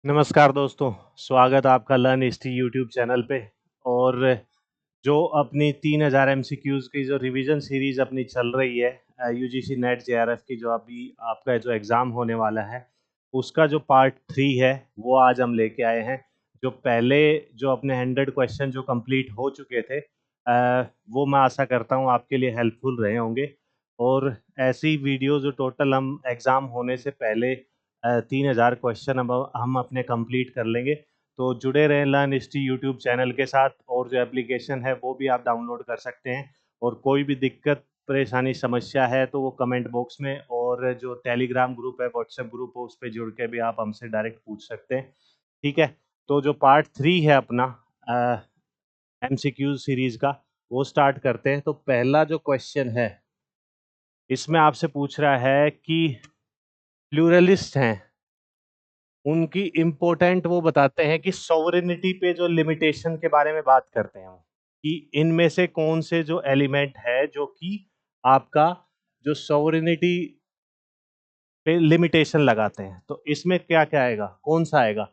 नमस्कार दोस्तों, स्वागत आपका लर्न हिस्ट्री यूट्यूब चैनल पे। और जो अपनी 3000 एमसीक्यूज की जो रिवीजन सीरीज अपनी चल रही है यूजीसी नेट जेआरएफ की, जो अभी आपका जो एग्ज़ाम होने वाला है उसका जो पार्ट 3 है वो आज हम लेके आए हैं। जो पहले जो अपने 100 क्वेश्चन जो कंप्लीट हो चुके थे वो मैं आशा करता हूँ आपके लिए हेल्पफुल रहे होंगे। और ऐसी वीडियो जो टोटल हम एग्ज़ाम होने से पहले 3000 क्वेश्चन अब हम अपने कंप्लीट कर लेंगे। तो जुड़े रहें लर्न हिस्ट्री यूट्यूब चैनल के साथ, और जो एप्लीकेशन है वो भी आप डाउनलोड कर सकते हैं। और कोई भी दिक्कत परेशानी समस्या है तो वो कमेंट बॉक्स में, और जो टेलीग्राम ग्रुप है व्हाट्सएप ग्रुप है उस पर जुड़ के भी आप हमसे डायरेक्ट पूछ सकते हैं। ठीक है, तो जो पार्ट 3 है अपना एमसीक्यू सीरीज का वो स्टार्ट करते हैं। तो पहला जो क्वेश्चन है इसमें आपसे पूछ रहा है कि प्लूरलिस्ट हैं उनकी इम्पोर्टेंट वो बताते हैं कि सॉवरेनिटी पे जो लिमिटेशन के बारे में बात करते हैं वो, कि इनमें से कौन से जो एलिमेंट है जो कि आपका जो सॉवरेनिटी पे लिमिटेशन लगाते हैं। तो इसमें क्या क्या आएगा, कौन सा आएगा?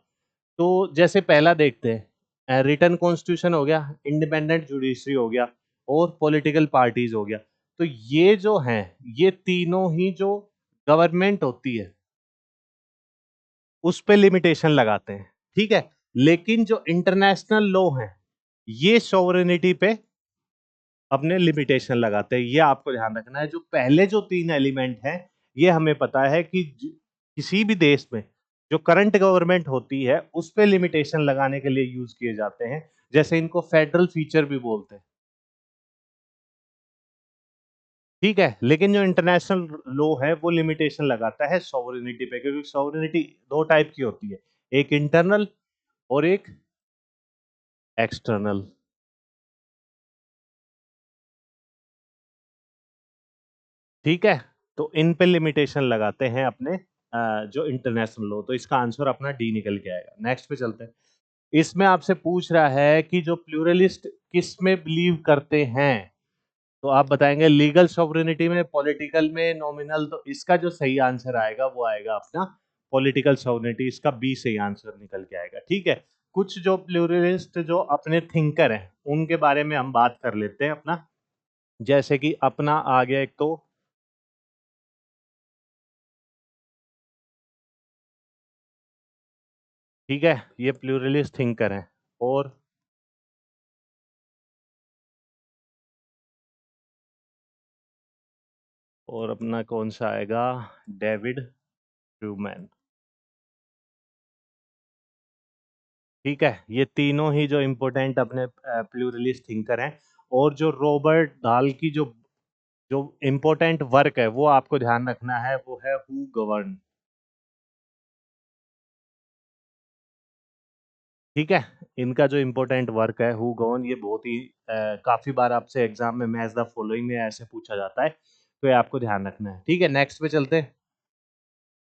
तो जैसे पहला देखते हैं, रिटन कॉन्स्टिट्यूशन हो गया, इंडिपेंडेंट जुडिशरी हो गया, और पॉलिटिकल पार्टीज हो गया। तो ये जो हैं ये तीनों ही जो गवर्नमेंट होती है उस पे लिमिटेशन लगाते हैं। ठीक है, लेकिन जो इंटरनेशनल लॉ है ये सॉवरेनिटी पे अपने लिमिटेशन लगाते हैं। ये आपको ध्यान रखना है। जो पहले जो 3 एलिमेंट हैं ये हमें पता है कि किसी भी देश में जो करंट गवर्नमेंट होती है उस पे लिमिटेशन लगाने के लिए यूज किए जाते हैं। जैसे इनको फेडरल फीचर भी बोलते हैं। ठीक है, लेकिन जो इंटरनेशनल लॉ है वो लिमिटेशन लगाता है सॉवरेनिटी पे, क्योंकि सॉवरेनिटी दो टाइप की होती है, एक इंटरनल और एक एक्सटर्नल। ठीक है, तो इन पे लिमिटेशन लगाते हैं अपने जो इंटरनेशनल लॉ। तो इसका आंसर अपना डी निकल के आएगा। नेक्स्ट पे चलते हैं। इसमें आपसे पूछ रहा है कि जो प्लूरलिस्ट किस में बिलीव करते हैं। तो आप बताएंगे लीगल सॉवरेनिटी में, पॉलिटिकल में, नॉमिनल। तो इसका जो सही आंसर आएगा वो आएगा अपना पॉलिटिकल सॉवरेनिटी। इसका बी सही आंसर निकल के आएगा। ठीक है, कुछ जो प्लूरलिस्ट जो अपने थिंकर हैं उनके बारे में हम बात कर लेते हैं अपना। जैसे कि अपना आ गया एक तो, ठीक है, ये प्लूरलिस्ट थिंकर हैं। और अपना कौन सा आएगा, डेविड ह्यूमन। ठीक है, ये तीनों ही जो इम्पोर्टेंट अपने प्लूरलिस्ट थिंकर हैं। और जो रॉबर्ट दाल की जो जो इम्पोर्टेंट वर्क है वो आपको ध्यान रखना है, वो है हु गवर्न। ठीक है, इनका जो इम्पोर्टेंट वर्क है हु गवर्न, ये बहुत ही काफी बार आपसे एग्जाम में मैच द फॉलोइंग में ऐसे पूछा जाता है। तो ये आपको ध्यान रखना है। ठीक है, नेक्स्ट पे चलते हैं।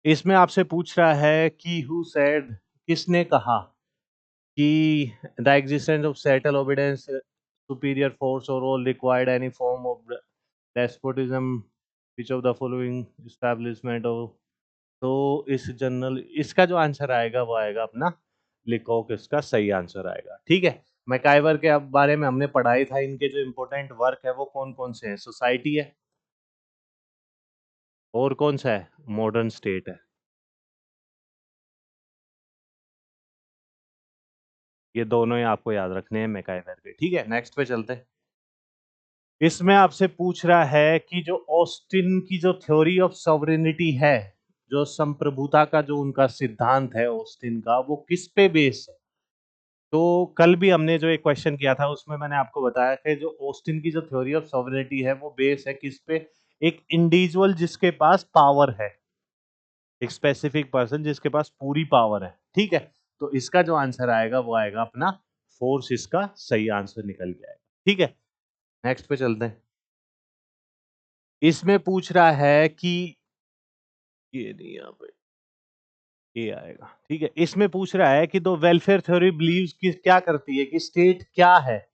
इसमें आपसे पूछ रहा है कि हु सेड, किसने कहा कि the existence of settled obedience superior force और all required any form of despotism which of the following establishment of. तो इस जनरल, इसका जो आंसर आएगा वो आएगा अपना लिकोक। इसका सही आंसर आएगा। ठीक है, मैकाइवर के अब बारे में हमने पढ़ाई था। इनके जो इम्पोर्टेंट वर्क है वो कौन कौन से हैं, सोसाइटी है, और कौन सा है, मॉडर्न स्टेट है। ये दोनों ही आपको याद रखने हैं मैकाइवर के। ठीक है, नेक्स्ट पे चलते हैं। इसमें आपसे पूछ रहा है कि जो ऑस्टिन की जो थ्योरी ऑफ सॉवरेनिटी है, जो संप्रभुता का जो उनका सिद्धांत है ऑस्टिन का, वो किस पे बेस है। तो कल भी हमने जो एक क्वेश्चन किया था उसमें मैंने आपको बताया कि जो ऑस्टिन की जो थ्योरी ऑफ सॉवरेनिटी है वो बेस है किस पे, एक इंडिविजुअल जिसके पास पावर है, एक स्पेसिफिक पर्सन जिसके पास पूरी पावर है। ठीक है, तो इसका जो आंसर आएगा वो आएगा अपना फोर्स। इसका सही आंसर निकल के आएगा। ठीक है, नेक्स्ट पे चलते हैं। इसमें पूछ रहा है कि, ये नहीं, यहाँ पे ये आएगा। ठीक है, इसमें पूछ रहा है कि दो वेलफेयर थ्योरी बिलीव्स की क्या करती है, कि स्टेट क्या है,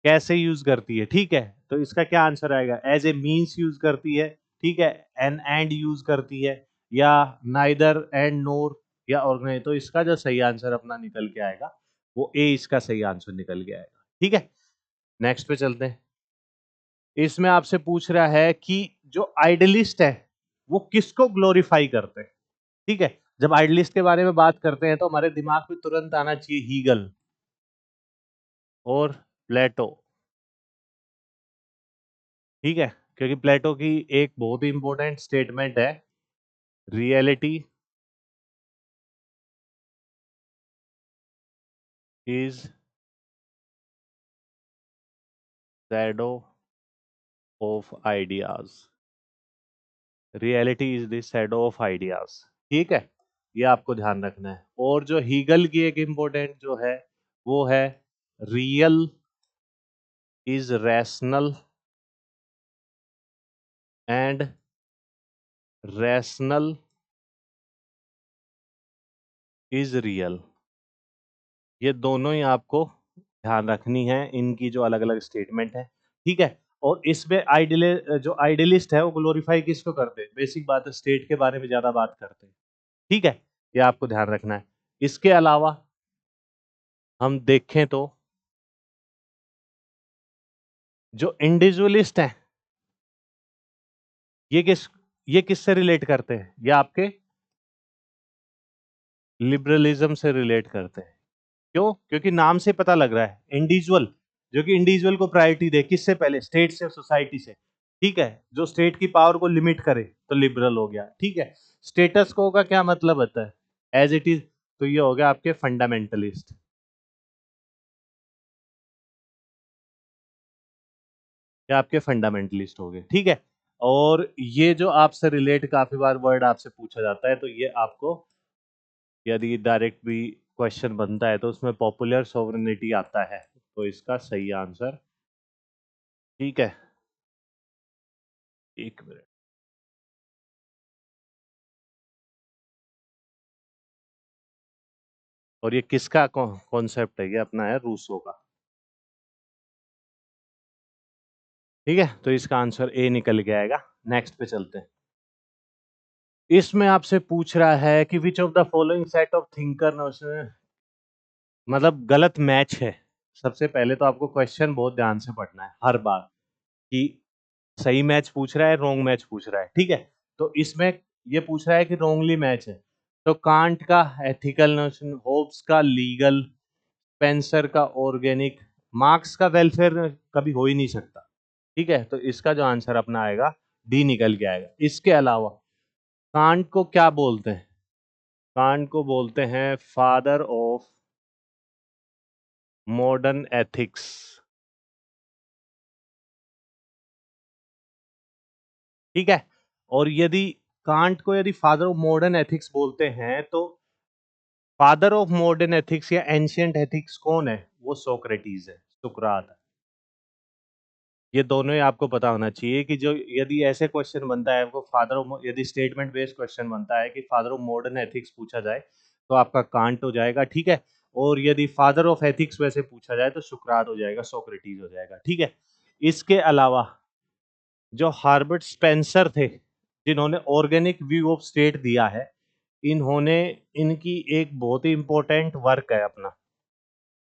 कैसे यूज करती है। ठीक है, तो इसका क्या आंसर आएगा, एज ए मींस यूज करती है, ठीक है, एन एंड यूज करती है, या नाइदर एंड नोर, या ऑर्गेनाइज, तो इसका जो सही आंसर अपना निकल के आएगा वो ए, इसका सही आंसर निकल के आएगा। ठीक है, नेक्स्ट पे चलते हैं। इसमें आपसे पूछ रहा है कि जो आइडलिस्ट है वो किसको ग्लोरीफाई करते हैं। ठीक है, जब आइडलिस्ट के बारे में बात करते हैं तो हमारे दिमाग में तुरंत आना चाहिए हीगल और प्लेटो। ठीक है, क्योंकि प्लेटो की एक बहुत ही इंपॉर्टेंट स्टेटमेंट है, reality is shadow of ideas. Reality is the shadow of ideas. ठीक है, ये आपको ध्यान रखना है। और जो हीगल की एक इंपॉर्टेंट जो है वो है real is rational and rational is real. ये दोनों ही आपको ध्यान रखनी है, इनकी जो अलग अलग स्टेटमेंट है। ठीक है, और इसमें आइडियल जो आइडियलिस्ट है वो ग्लोरीफाई किसको करते हैं, बेसिक बात है, स्टेट के बारे में ज्यादा बात करते हैं। ठीक है, ये आपको ध्यान रखना है। इसके अलावा हम देखें तो जो इंडिविजुअलिस्ट हैं ये किस ये किससे रिलेट करते हैं, ये आपके लिबरलिज्म से रिलेट करते हैं। क्यों? क्योंकि नाम से पता लग रहा है इंडिविजुअल, जो कि इंडिविजुअल को प्रायोरिटी दे, किससे पहले, स्टेट से, सोसाइटी से। ठीक है, जो स्टेट की पावर को लिमिट करे तो लिबरल हो गया। ठीक है, स्टेटस को का क्या मतलब होता है, एज इट इज, तो ये हो गया आपके फंडामेंटलिस्ट। ये आपके फंडामेंटलिस्ट हो गए। ठीक है, और ये जो आपसे रिलेट काफी बार वर्ड आपसे पूछा जाता है, तो ये आपको यदि डायरेक्ट भी क्वेश्चन बनता है तो उसमें पॉपुलर सोवरेनिटी आता है, तो इसका सही आंसर। ठीक है, एक मिनट। और ये किसका कॉन्सेप्ट है, ये अपना है रूसो का। ठीक है, तो इसका आंसर ए निकल के आएगा। नेक्स्ट पे चलते हैं। इसमें आपसे पूछ रहा है कि which of the following set of thinker, मतलब गलत मैच है। सबसे पहले तो आपको क्वेश्चन बहुत ध्यान से पढ़ना है हर बार, कि सही मैच पूछ रहा है, रॉन्ग मैच पूछ रहा है। ठीक है, तो इसमें ये पूछ रहा है कि रॉन्गली मैच है, तो कांट का एथिकल नोशन, होब्स का लीगल, स्पेंसर का ऑर्गेनिक, मार्क्स का वेलफेयर कभी हो ही नहीं सकता। ठीक है, तो इसका जो आंसर अपना आएगा डी निकल के आएगा। इसके अलावा कांट को क्या बोलते हैं, कांट को बोलते हैं फादर ऑफ मॉडर्न एथिक्स। ठीक है, और यदि कांट को यदि फादर ऑफ मॉडर्न एथिक्स बोलते हैं, तो फादर ऑफ मॉडर्न एथिक्स या एंशियंट एथिक्स कौन है, वो सोक्रेटिस है, सुकरात है। ये दोनों ही आपको पता होना चाहिए कि जो यदि ऐसे क्वेश्चन बनता है आपको फादर ऑफ, यदि स्टेटमेंट बेस्ड क्वेश्चन बनता है कि फादर ऑफ मॉडर्न एथिक्स पूछा जाए तो आपका कांट हो जाएगा। ठीक है, और यदि फादर ऑफ एथिक्स वैसे पूछा जाए तो सुकरात हो जाएगा, सोक्रेटिस हो जाएगा। ठीक है, इसके अलावा जो हार्बर्ट स्पेंसर थे, जिन्होंने ऑर्गेनिक व्यू ऑफ स्टेट दिया है, इन्होंने, इनकी एक बहुत ही इंपॉर्टेंट वर्क है अपना,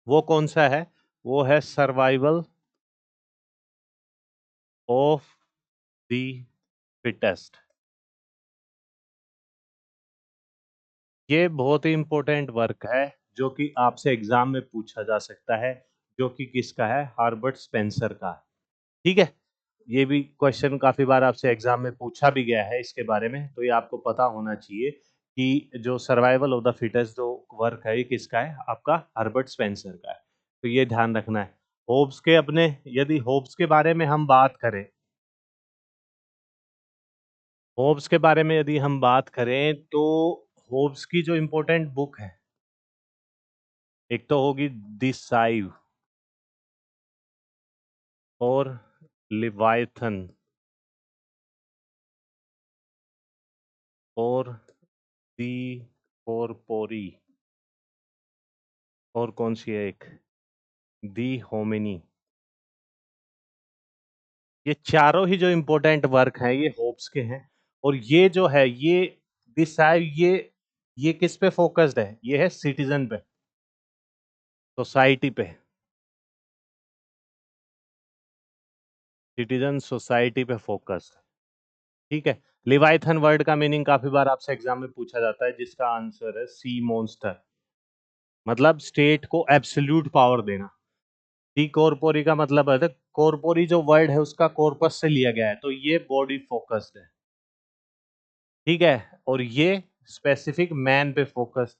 वो कौन सा है, वो है सर्वाइवल ऑफ द फिटेस्ट। ये बहुत ही इंपॉर्टेंट वर्क है जो कि आपसे एग्जाम में पूछा जा सकता है, जो कि किसका है, हार्बर्ट स्पेंसर का है। ठीक है, ये भी क्वेश्चन काफी बार आपसे एग्जाम में पूछा भी गया है इसके बारे में, तो ये आपको पता होना चाहिए कि जो सर्वाइवल ऑफ द फिटेस्ट जो वर्क है ये किसका है, आपका हर्बर्ट स्पेंसर का है। तो ये ध्यान रखना है। होब्स के अपने, यदि होब्स के बारे में हम बात करें, होब्स के बारे में यदि हम बात करें तो होब्स की जो इंपॉर्टेंट बुक है, एक तो होगी द साइव और लिवायथन और दी पोरपोरी, और कौन सी है एक, दी होमिनी। ये चारों ही जो इंपॉर्टेंट वर्क हैं ये होब्स के हैं। और ये जो है ये दिस है, ये ये किस पे फोकस्ड है? ये है सिटीजन पे, सोसाइटी पे। सिटीजन सोसाइटी पे फोकस्ड, ठीक है। लिवाइथन वर्ड का मीनिंग काफी बार आपसे एग्जाम में पूछा जाता है, जिसका आंसर है सी मॉन्स्टर, मतलब स्टेट को एब्सोल्यूट पावर देना। डी कॉर्पोरी का मतलब है, कॉर्पोरी जो वर्ड है उसका कॉर्पस से लिया गया है, तो ये बॉडी फोकस्ड है, ठीक है। और ये स्पेसिफिक मैन पे फोकस्ड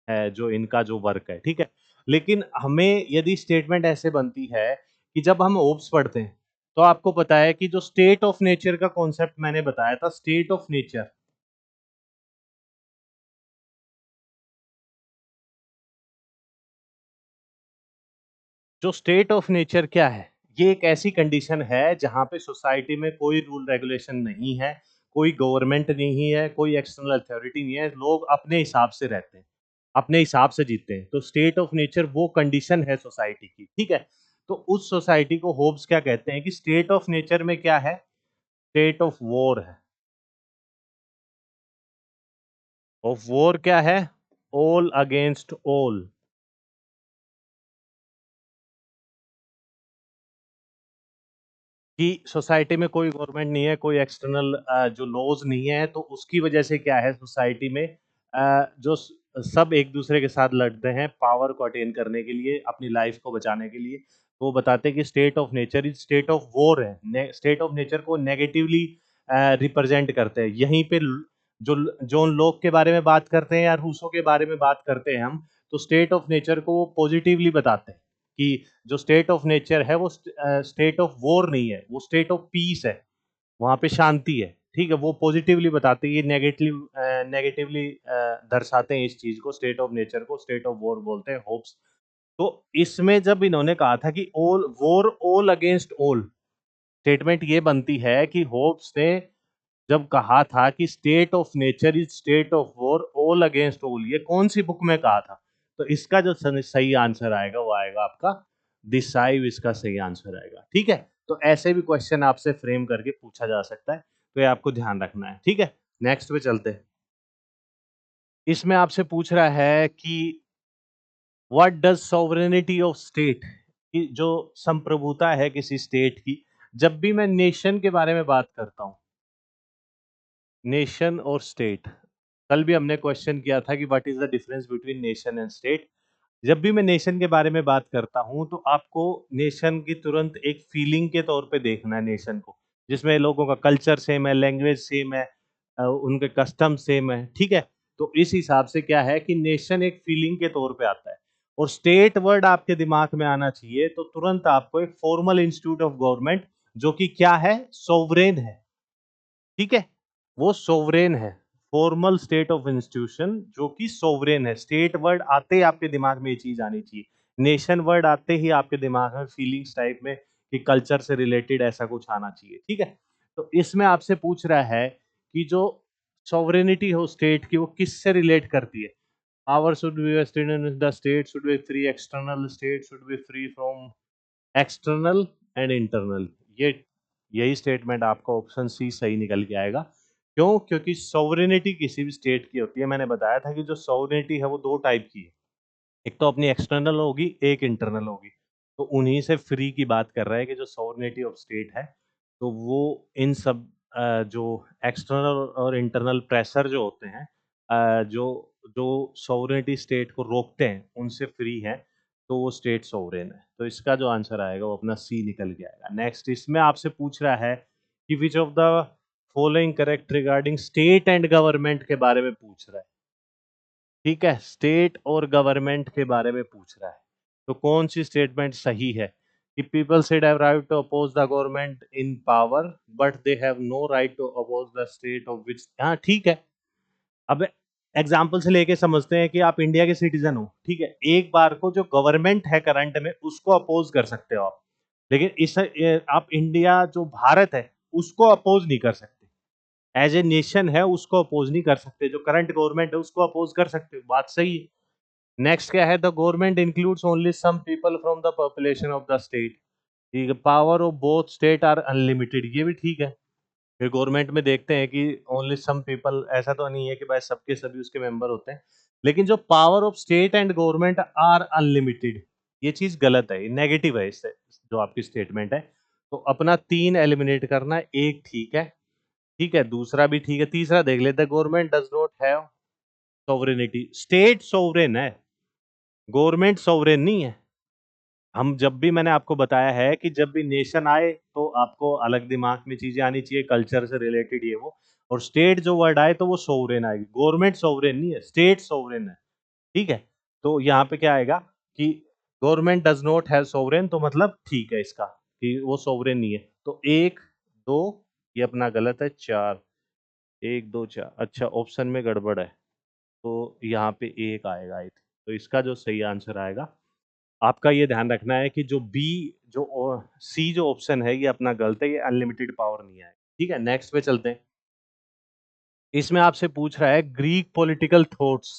है, जो इनका जो वर्क है, ठीक है। लेकिन हमें यदि स्टेटमेंट ऐसे बनती है कि जब हम ओप्स पढ़ते हैं, तो आपको पता है कि जो स्टेट ऑफ नेचर का कॉन्सेप्ट मैंने बताया था, स्टेट ऑफ नेचर, जो स्टेट ऑफ नेचर क्या है? ये एक ऐसी कंडीशन है जहां पे सोसाइटी में कोई रूल रेगुलेशन नहीं है, कोई गवर्नमेंट नहीं है, कोई एक्सटर्नल अथॉरिटी नहीं है, लोग अपने हिसाब से रहते हैं, अपने हिसाब से जीते हैं। तो स्टेट ऑफ नेचर वो कंडीशन है सोसाइटी की, ठीक है। तो उस सोसाइटी को होब्स क्या कहते हैं कि स्टेट ऑफ नेचर में क्या है? स्टेट ऑफ वॉर है। ऑफ वॉर क्या है? ऑल अगेंस्ट ऑल, कि सोसाइटी में कोई गवर्नमेंट नहीं है, कोई एक्सटर्नल जो लॉज नहीं है, तो उसकी वजह से क्या है, सोसाइटी में जो सब एक दूसरे के साथ लड़ते हैं पावर को अटेन करने के लिए, अपनी लाइफ को बचाने के लिए। तो वो बताते हैं कि state of nature is state of war है। स्टेट ऑफ नेचर को नेगेटिवली रिप्रेजेंट करते हैं। यहीं पे जो जो उन लोग के बारे में बात करते हैं या रूसों के बारे में बात करते हैं हम, तो स्टेट ऑफ नेचर को वो पॉजिटिवली बताते हैं कि जो स्टेट ऑफ नेचर है वो स्टेट ऑफ वॉर नहीं है, वो स्टेट ऑफ पीस है, वहां पे शांति है, ठीक है। वो पॉजिटिवली बताते हैं, ये नेगेटिवली दर्शाते हैं इस चीज को, स्टेट ऑफ नेचर को स्टेट ऑफ वॉर बोलते हैं होप्स। तो इसमें जब इन्होंने कहा था कि all war all against all, statement ये बनती है कि होप्स ने जब कहा था कि state of nature is state of war all against all, ये कौन सी बुक में कहा था? तो इसका जो सही आंसर आएगा वो आएगा आपका दिसाइव, इसका सही आंसर आएगा, ठीक है। तो ऐसे भी क्वेश्चन आपसे फ्रेम करके पूछा जा सकता है, तो ये आपको ध्यान रखना है, ठीक है। नेक्स्ट पे चलते हैं। इसमें आपसे पूछ रहा है कि what does sovereignty of state, कि जो संप्रभुता है किसी स्टेट की, जब भी मैं नेशन के बारे में बात करता हूं, नेशन और स्टेट, कल भी हमने क्वेश्चन किया था कि what is the difference between nation and state. जब भी मैं नेशन के बारे में बात करता हूं, तो आपको नेशन की तुरंत एक फीलिंग के तौर पे देखना है नेशन को, जिसमें लोगों का कल्चर सेम है, लैंग्वेज सेम है, उनके कस्टम सेम है, ठीक है। तो इस हिसाब से क्या है कि नेशन एक फीलिंग के तौर पे आता है। और स्टेट वर्ड आपके दिमाग में आना चाहिए, तो तुरंत आपको एक फॉर्मल इंस्टीट्यूट ऑफ गवर्नमेंट, जो कि क्या है, सोवरेन है, ठीक है। वो सोवरेन है, फॉर्मल स्टेट ऑफ इंस्टीट्यूशन जो कि सोवरेन है। स्टेट वर्ड आते ही आपके दिमाग में ये चीज आनी चाहिए, नेशन वर्ड आते ही आपके दिमाग में फीलिंग्स टाइप में कि कल्चर से रिलेटेड ऐसा कुछ आना चाहिए, ठीक है। तो इसमें आपसे पूछ रहा है कि जो सोवरेनिटी हो स्टेट की, वो किससे रिलेट करती है? Power should be vested in the state should be free, external state should be free from external and internal. ये यही स्टेटमेंट आपका ऑप्शन सी सही निकल के आएगा। क्यों? क्योंकि सॉवरेनिटी किसी भी स्टेट की होती है, मैंने बताया था कि जो सॉवरेनिटी है वो दो टाइप की है, एक तो अपनी एक्सटर्नल होगी, एक इंटरनल होगी। तो उन्हीं से फ्री की बात कर रहा है कि जो सॉवरेनिटी ऑफ स्टेट है, तो वो इन सब जो एक्सटर्नल और इंटरनल प्रेशर जो होते हैं, जो जो सॉवरेनिटी स्टेट को रोकते हैं, उनसे फ्री है, तो वो स्टेट सॉवरेन है। तो इसका जो आंसर आएगा वो अपना सी निकल के आएगा। नेक्स्ट इसमें आपसे पूछ रहा है कि which of the following correct regarding state and government के बारे में पूछ रहा है, ठीक है। स्टेट और गवर्नमेंट के बारे में पूछ रहा है, तो कौन सी स्टेटमेंट सही है? कि people said have right to oppose the government in power, but they have no right to oppose the state of which, हाँ ठीक है। अब एग्जाम्पल से लेके समझते हैं कि आप इंडिया के सिटीजन हो, ठीक है। एक बार को जो गवर्नमेंट है करंट में, उसको अपोज कर सकते हो आप, लेकिन आप इंडिया जो भारत है उसको अपोज नहीं कर सकते, एज ए नेशन है उसको अपोज नहीं कर सकते, जो करंट गवर्नमेंट है उसको अपोज कर सकते हो, बात सही है। नेक्स्ट क्या है, the government includes only some people from the population of the state, ठीक है। Power of both state are unlimited, ये भी ठीक है, फिर गवर्नमेंट में देखते हैं कि ओनली सम पीपल, ऐसा तो नहीं है कि भाई सबके सभी उसके मेंबर होते हैं, लेकिन जो power of state and government are unlimited, ये चीज गलत है, नेगेटिव है इससे जो आपकी स्टेटमेंट है। तो अपना 3 एलिमिनेट करना है, एक ठीक है, ठीक है, दूसरा भी ठीक है, तीसरा देख लेते हैं, government does not have sovereignty, state sovereign है, गवर्नमेंट सोवरेन नहीं है। हम जब भी, मैंने आपको बताया है कि जब भी नेशन आए तो आपको अलग दिमाग में चीजें आनी चाहिए, कल्चर से रिलेटेड ये वो, और स्टेट जो वर्ड आए तो वो सोवरेन आएगी, गवर्नमेंट सोवरेन नहीं है, स्टेट सोवरेन है, ठीक है। तो यहाँ पे क्या आएगा कि government does not have sovereign, तो मतलब ठीक है इसका कि वो सोवरेन नहीं है। तो एक, दो, ये अपना गलत है, चार, एक दो चार, अच्छा ऑप्शन में गड़बड़ है, तो यहाँ पे एक आएगा आई थिंक। तो इसका जो सही आंसर आएगा, आपका ये ध्यान रखना है कि जो बी, जो सी जो ऑप्शन है ये अपना गलत है, ये अनलिमिटेड पावर नहीं है, ठीक है। नेक्स्ट पे चलते हैं। इसमें आपसे पूछ रहा है Greek political thoughts,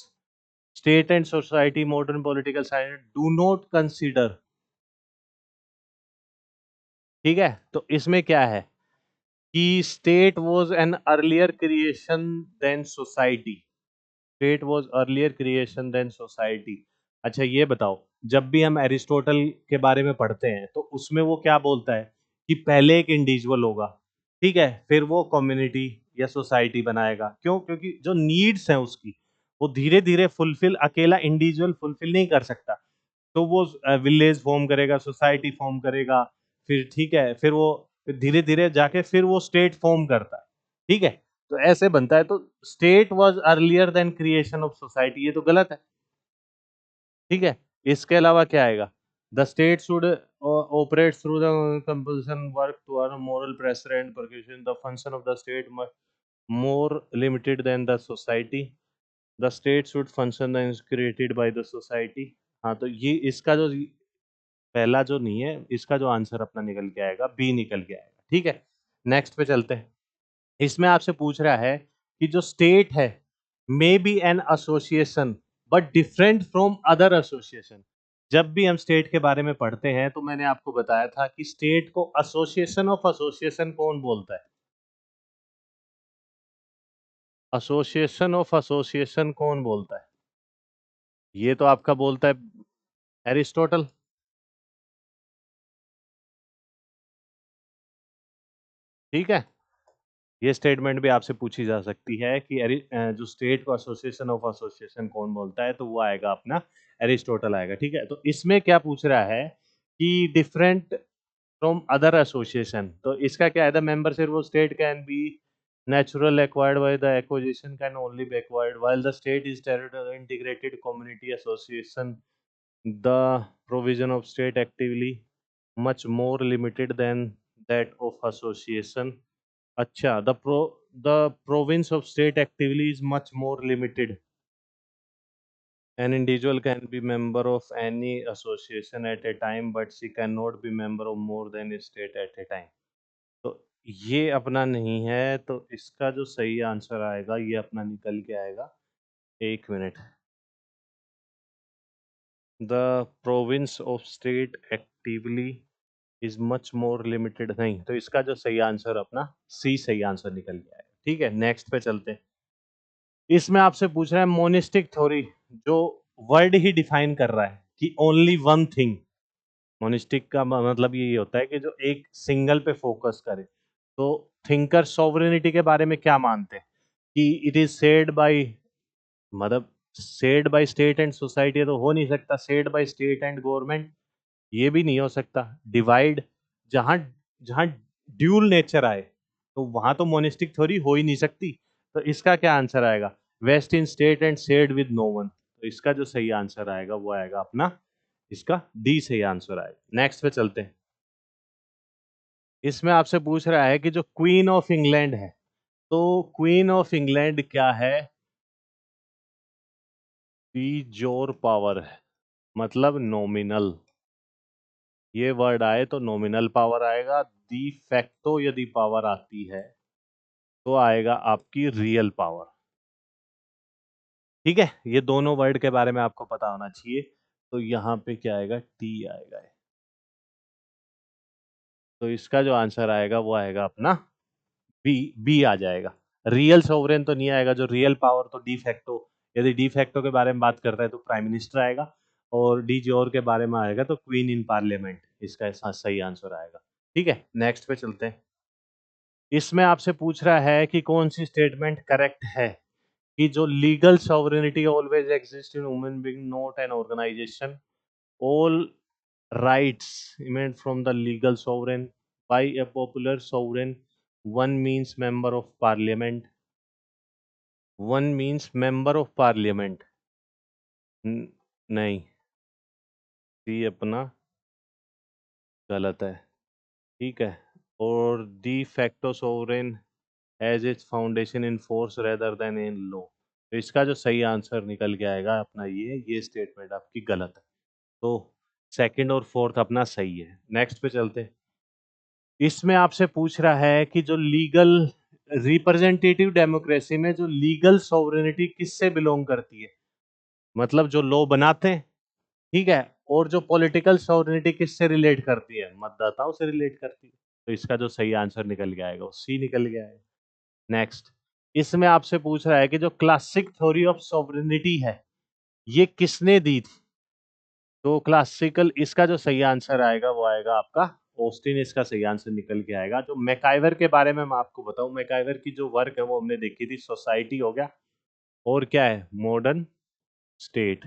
state and society, modern political science do not consider, ठीक है। तो इसमें क्या है कि state was an earlier creation than society, state was earlier creation than society. अच्छा ये बताओ, जब भी हम एरिस्टोटल के बारे में पढ़ते हैं तो उसमें वो क्या बोलता है कि पहले एक इंडिविजुअल होगा, ठीक है, फिर वो कम्युनिटी या सोसाइटी बनाएगा, क्यों? क्योंकि जो नीड्स हैं उसकी, वो धीरे धीरे फुलफिल अकेला इंडिविजुअल फुलफिल नहीं कर सकता, तो वो विलेज फॉर्म करेगा, सोसाइटी फॉर्म करेगा, फिर ठीक है, फिर वो धीरे धीरे जाके फिर वो स्टेट फॉर्म करता है, ठीक है। तो ऐसे बनता है, तो state was earlier than creation of society, ये तो गलत है, ठीक है। इसके अलावा क्या आएगा, the state should operate through the compulsion work to earn moral pressure and percussion, the function of the state more limited than the society, the state should function and created by the society. हाँ, तो ये इसका जो पहला जो नहीं है, इसका जो आंसर अपना निकल के आएगा, बी निकल के आएगा, ठीक है। नेक्स्ट पे चलते हैं। इसमें आपसे पूछ रहा है कि जो स्टेट है may be an association but different from other association. जब भी हम स्टेट के बारे में पढ़ते हैं तो मैंने आपको बताया था कि स्टेट को एसोसिएशन ऑफ एसोसिएशन कौन बोलता है, एसोसिएशन ऑफ एसोसिएशन कौन बोलता है? ये तो आपका बोलता है एरिस्टोटल, ठीक है। ये स्टेटमेंट भी आपसे पूछी जा सकती है कि जो स्टेट को एसोसिएशन ऑफ एसोसिएशन कौन बोलता है, तो वो आएगा अपना एरिस्टोटल आएगा, ठीक है। तो इसमें क्या पूछ रहा है कि डिफरेंट फ्रॉम अदर एसोसिएशन, तो इसका क्या है, the membership of state can B natural acquired by the acquisition can only B acquired while the state is territorial integrated community association, the provision of state actively much more limited than that of association. अच्छा, the province of state actively is much more limited. An individual can be member of any association at a time, but she cannot be member of more than a state at a time. तो ये अपना नहीं है, तो इसका जो सही answer आएगा ये अपना निकल के आएगा, एक minute, the province of state actively is much more limited, नहीं, तो इसका जो सही आंसर अपना सी सही आंसर निकल गया है, ठीक है। नेक्स्ट पे चलते हैं। इसमें आपसे पूछ रहा है मोनिस्टिक थ्योरी, जो वर्ड ही डिफाइन कर रहा है कि ओनली वन थिंग, मोनिस्टिक का मतलब ये होता है कि जो एक सिंगल पे फोकस करे। तो थिंकर सॉवरेनिटी के बारे में क्या मानते हैं कि इट इज सेड बाय, मतलब said by state and society तो हो नहीं सकता, said by state and government ये भी नहीं हो सकता, डिवाइड, जहां जहां ड्यूल नेचर आए तो वहां तो मोनिस्टिक थ्योरी हो ही नहीं सकती। तो इसका क्या आंसर आएगा, vest in state and shared with no one, तो इसका जो सही आंसर आएगा वो आएगा अपना, इसका डी सही आंसर आएगा। नेक्स्ट पे चलते हैं। इसमें आपसे पूछ रहा है कि जो क्वीन ऑफ इंग्लैंड है, तो क्वीन ऑफ इंग्लैंड क्या है, पी जोर पावर है, मतलब नॉमिनल, ये वर्ड आए तो नॉमिनल पावर आएगा, दी फैक्टो यदि पावर आती है तो आएगा आपकी रियल पावर, ठीक है। ये दोनों वर्ड के बारे में आपको पता होना चाहिए। तो यहाँ पे क्या आएगा, टी आएगा, तो इसका जो आंसर आएगा वो आएगा अपना बी आ जाएगा। रियल सोवरेन तो नहीं आएगा, जो रियल पावर तो डी फैक्टो, यदि डी फैक्टो के बारे में बात करता है तो प्राइम मिनिस्टर आएगा, और डी जोर के बारे में आएगा तो क्वीन इन पार्लियामेंट, इसका सही आंसर आएगा। ठीक है, नेक्स्ट पे चलते हैं। इसमें आपसे पूछ रहा है कि कौन सी स्टेटमेंट करेक्ट है, कि जो legal sovereignty always exist in human being not an organisation, all rights emanate from the legal sovereign by a popular sovereign, one means member of parliament, one means member of parliament। नहीं, सी अपना गलत है। ठीक है, और de facto sovereign has its foundation in force rather then in law. तो इसका जो सही आंसर निकल के आएगा अपना ये स्टेटमेंट आपकी गलत है। तो सेकंड और फोर्थ अपना सही है। नेक्स्ट पे चलते हैं। इसमें आपसे पूछ रहा है कि जो लीगल रिप्रेजेंटेटिव डेमोक्रेसी में जो लीगल सॉवरेनिटी किससे बिलोंग करती है, मतलब जो लॉ बनाते हैं, ठीक है, और जो पॉलिटिकल सॉवरेनिटी किससे रिलेट करती है, मतदाताओं से रिलेट करती है। तो इसका जो सही आंसर निकल के आएगा वो सी निकल के आएगा। नेक्स्ट, इसमें आपसे पूछ रहा है कि जो क्लासिक थ्योरी ऑफ सॉवरेनिटी है ये किसने दी थी। तो क्लासिकल, इसका जो सही आंसर आएगा वो आएगा आपका ऑस्टिन, इसका सही आंसर निकल के आएगा। जो मैकाइवर के बारे में मैं आपको बताऊं, मैकाइवर की जो वर्क है वो हमने देखी थी, सोसाइटी हो गया, और क्या है, मॉडर्न स्टेट।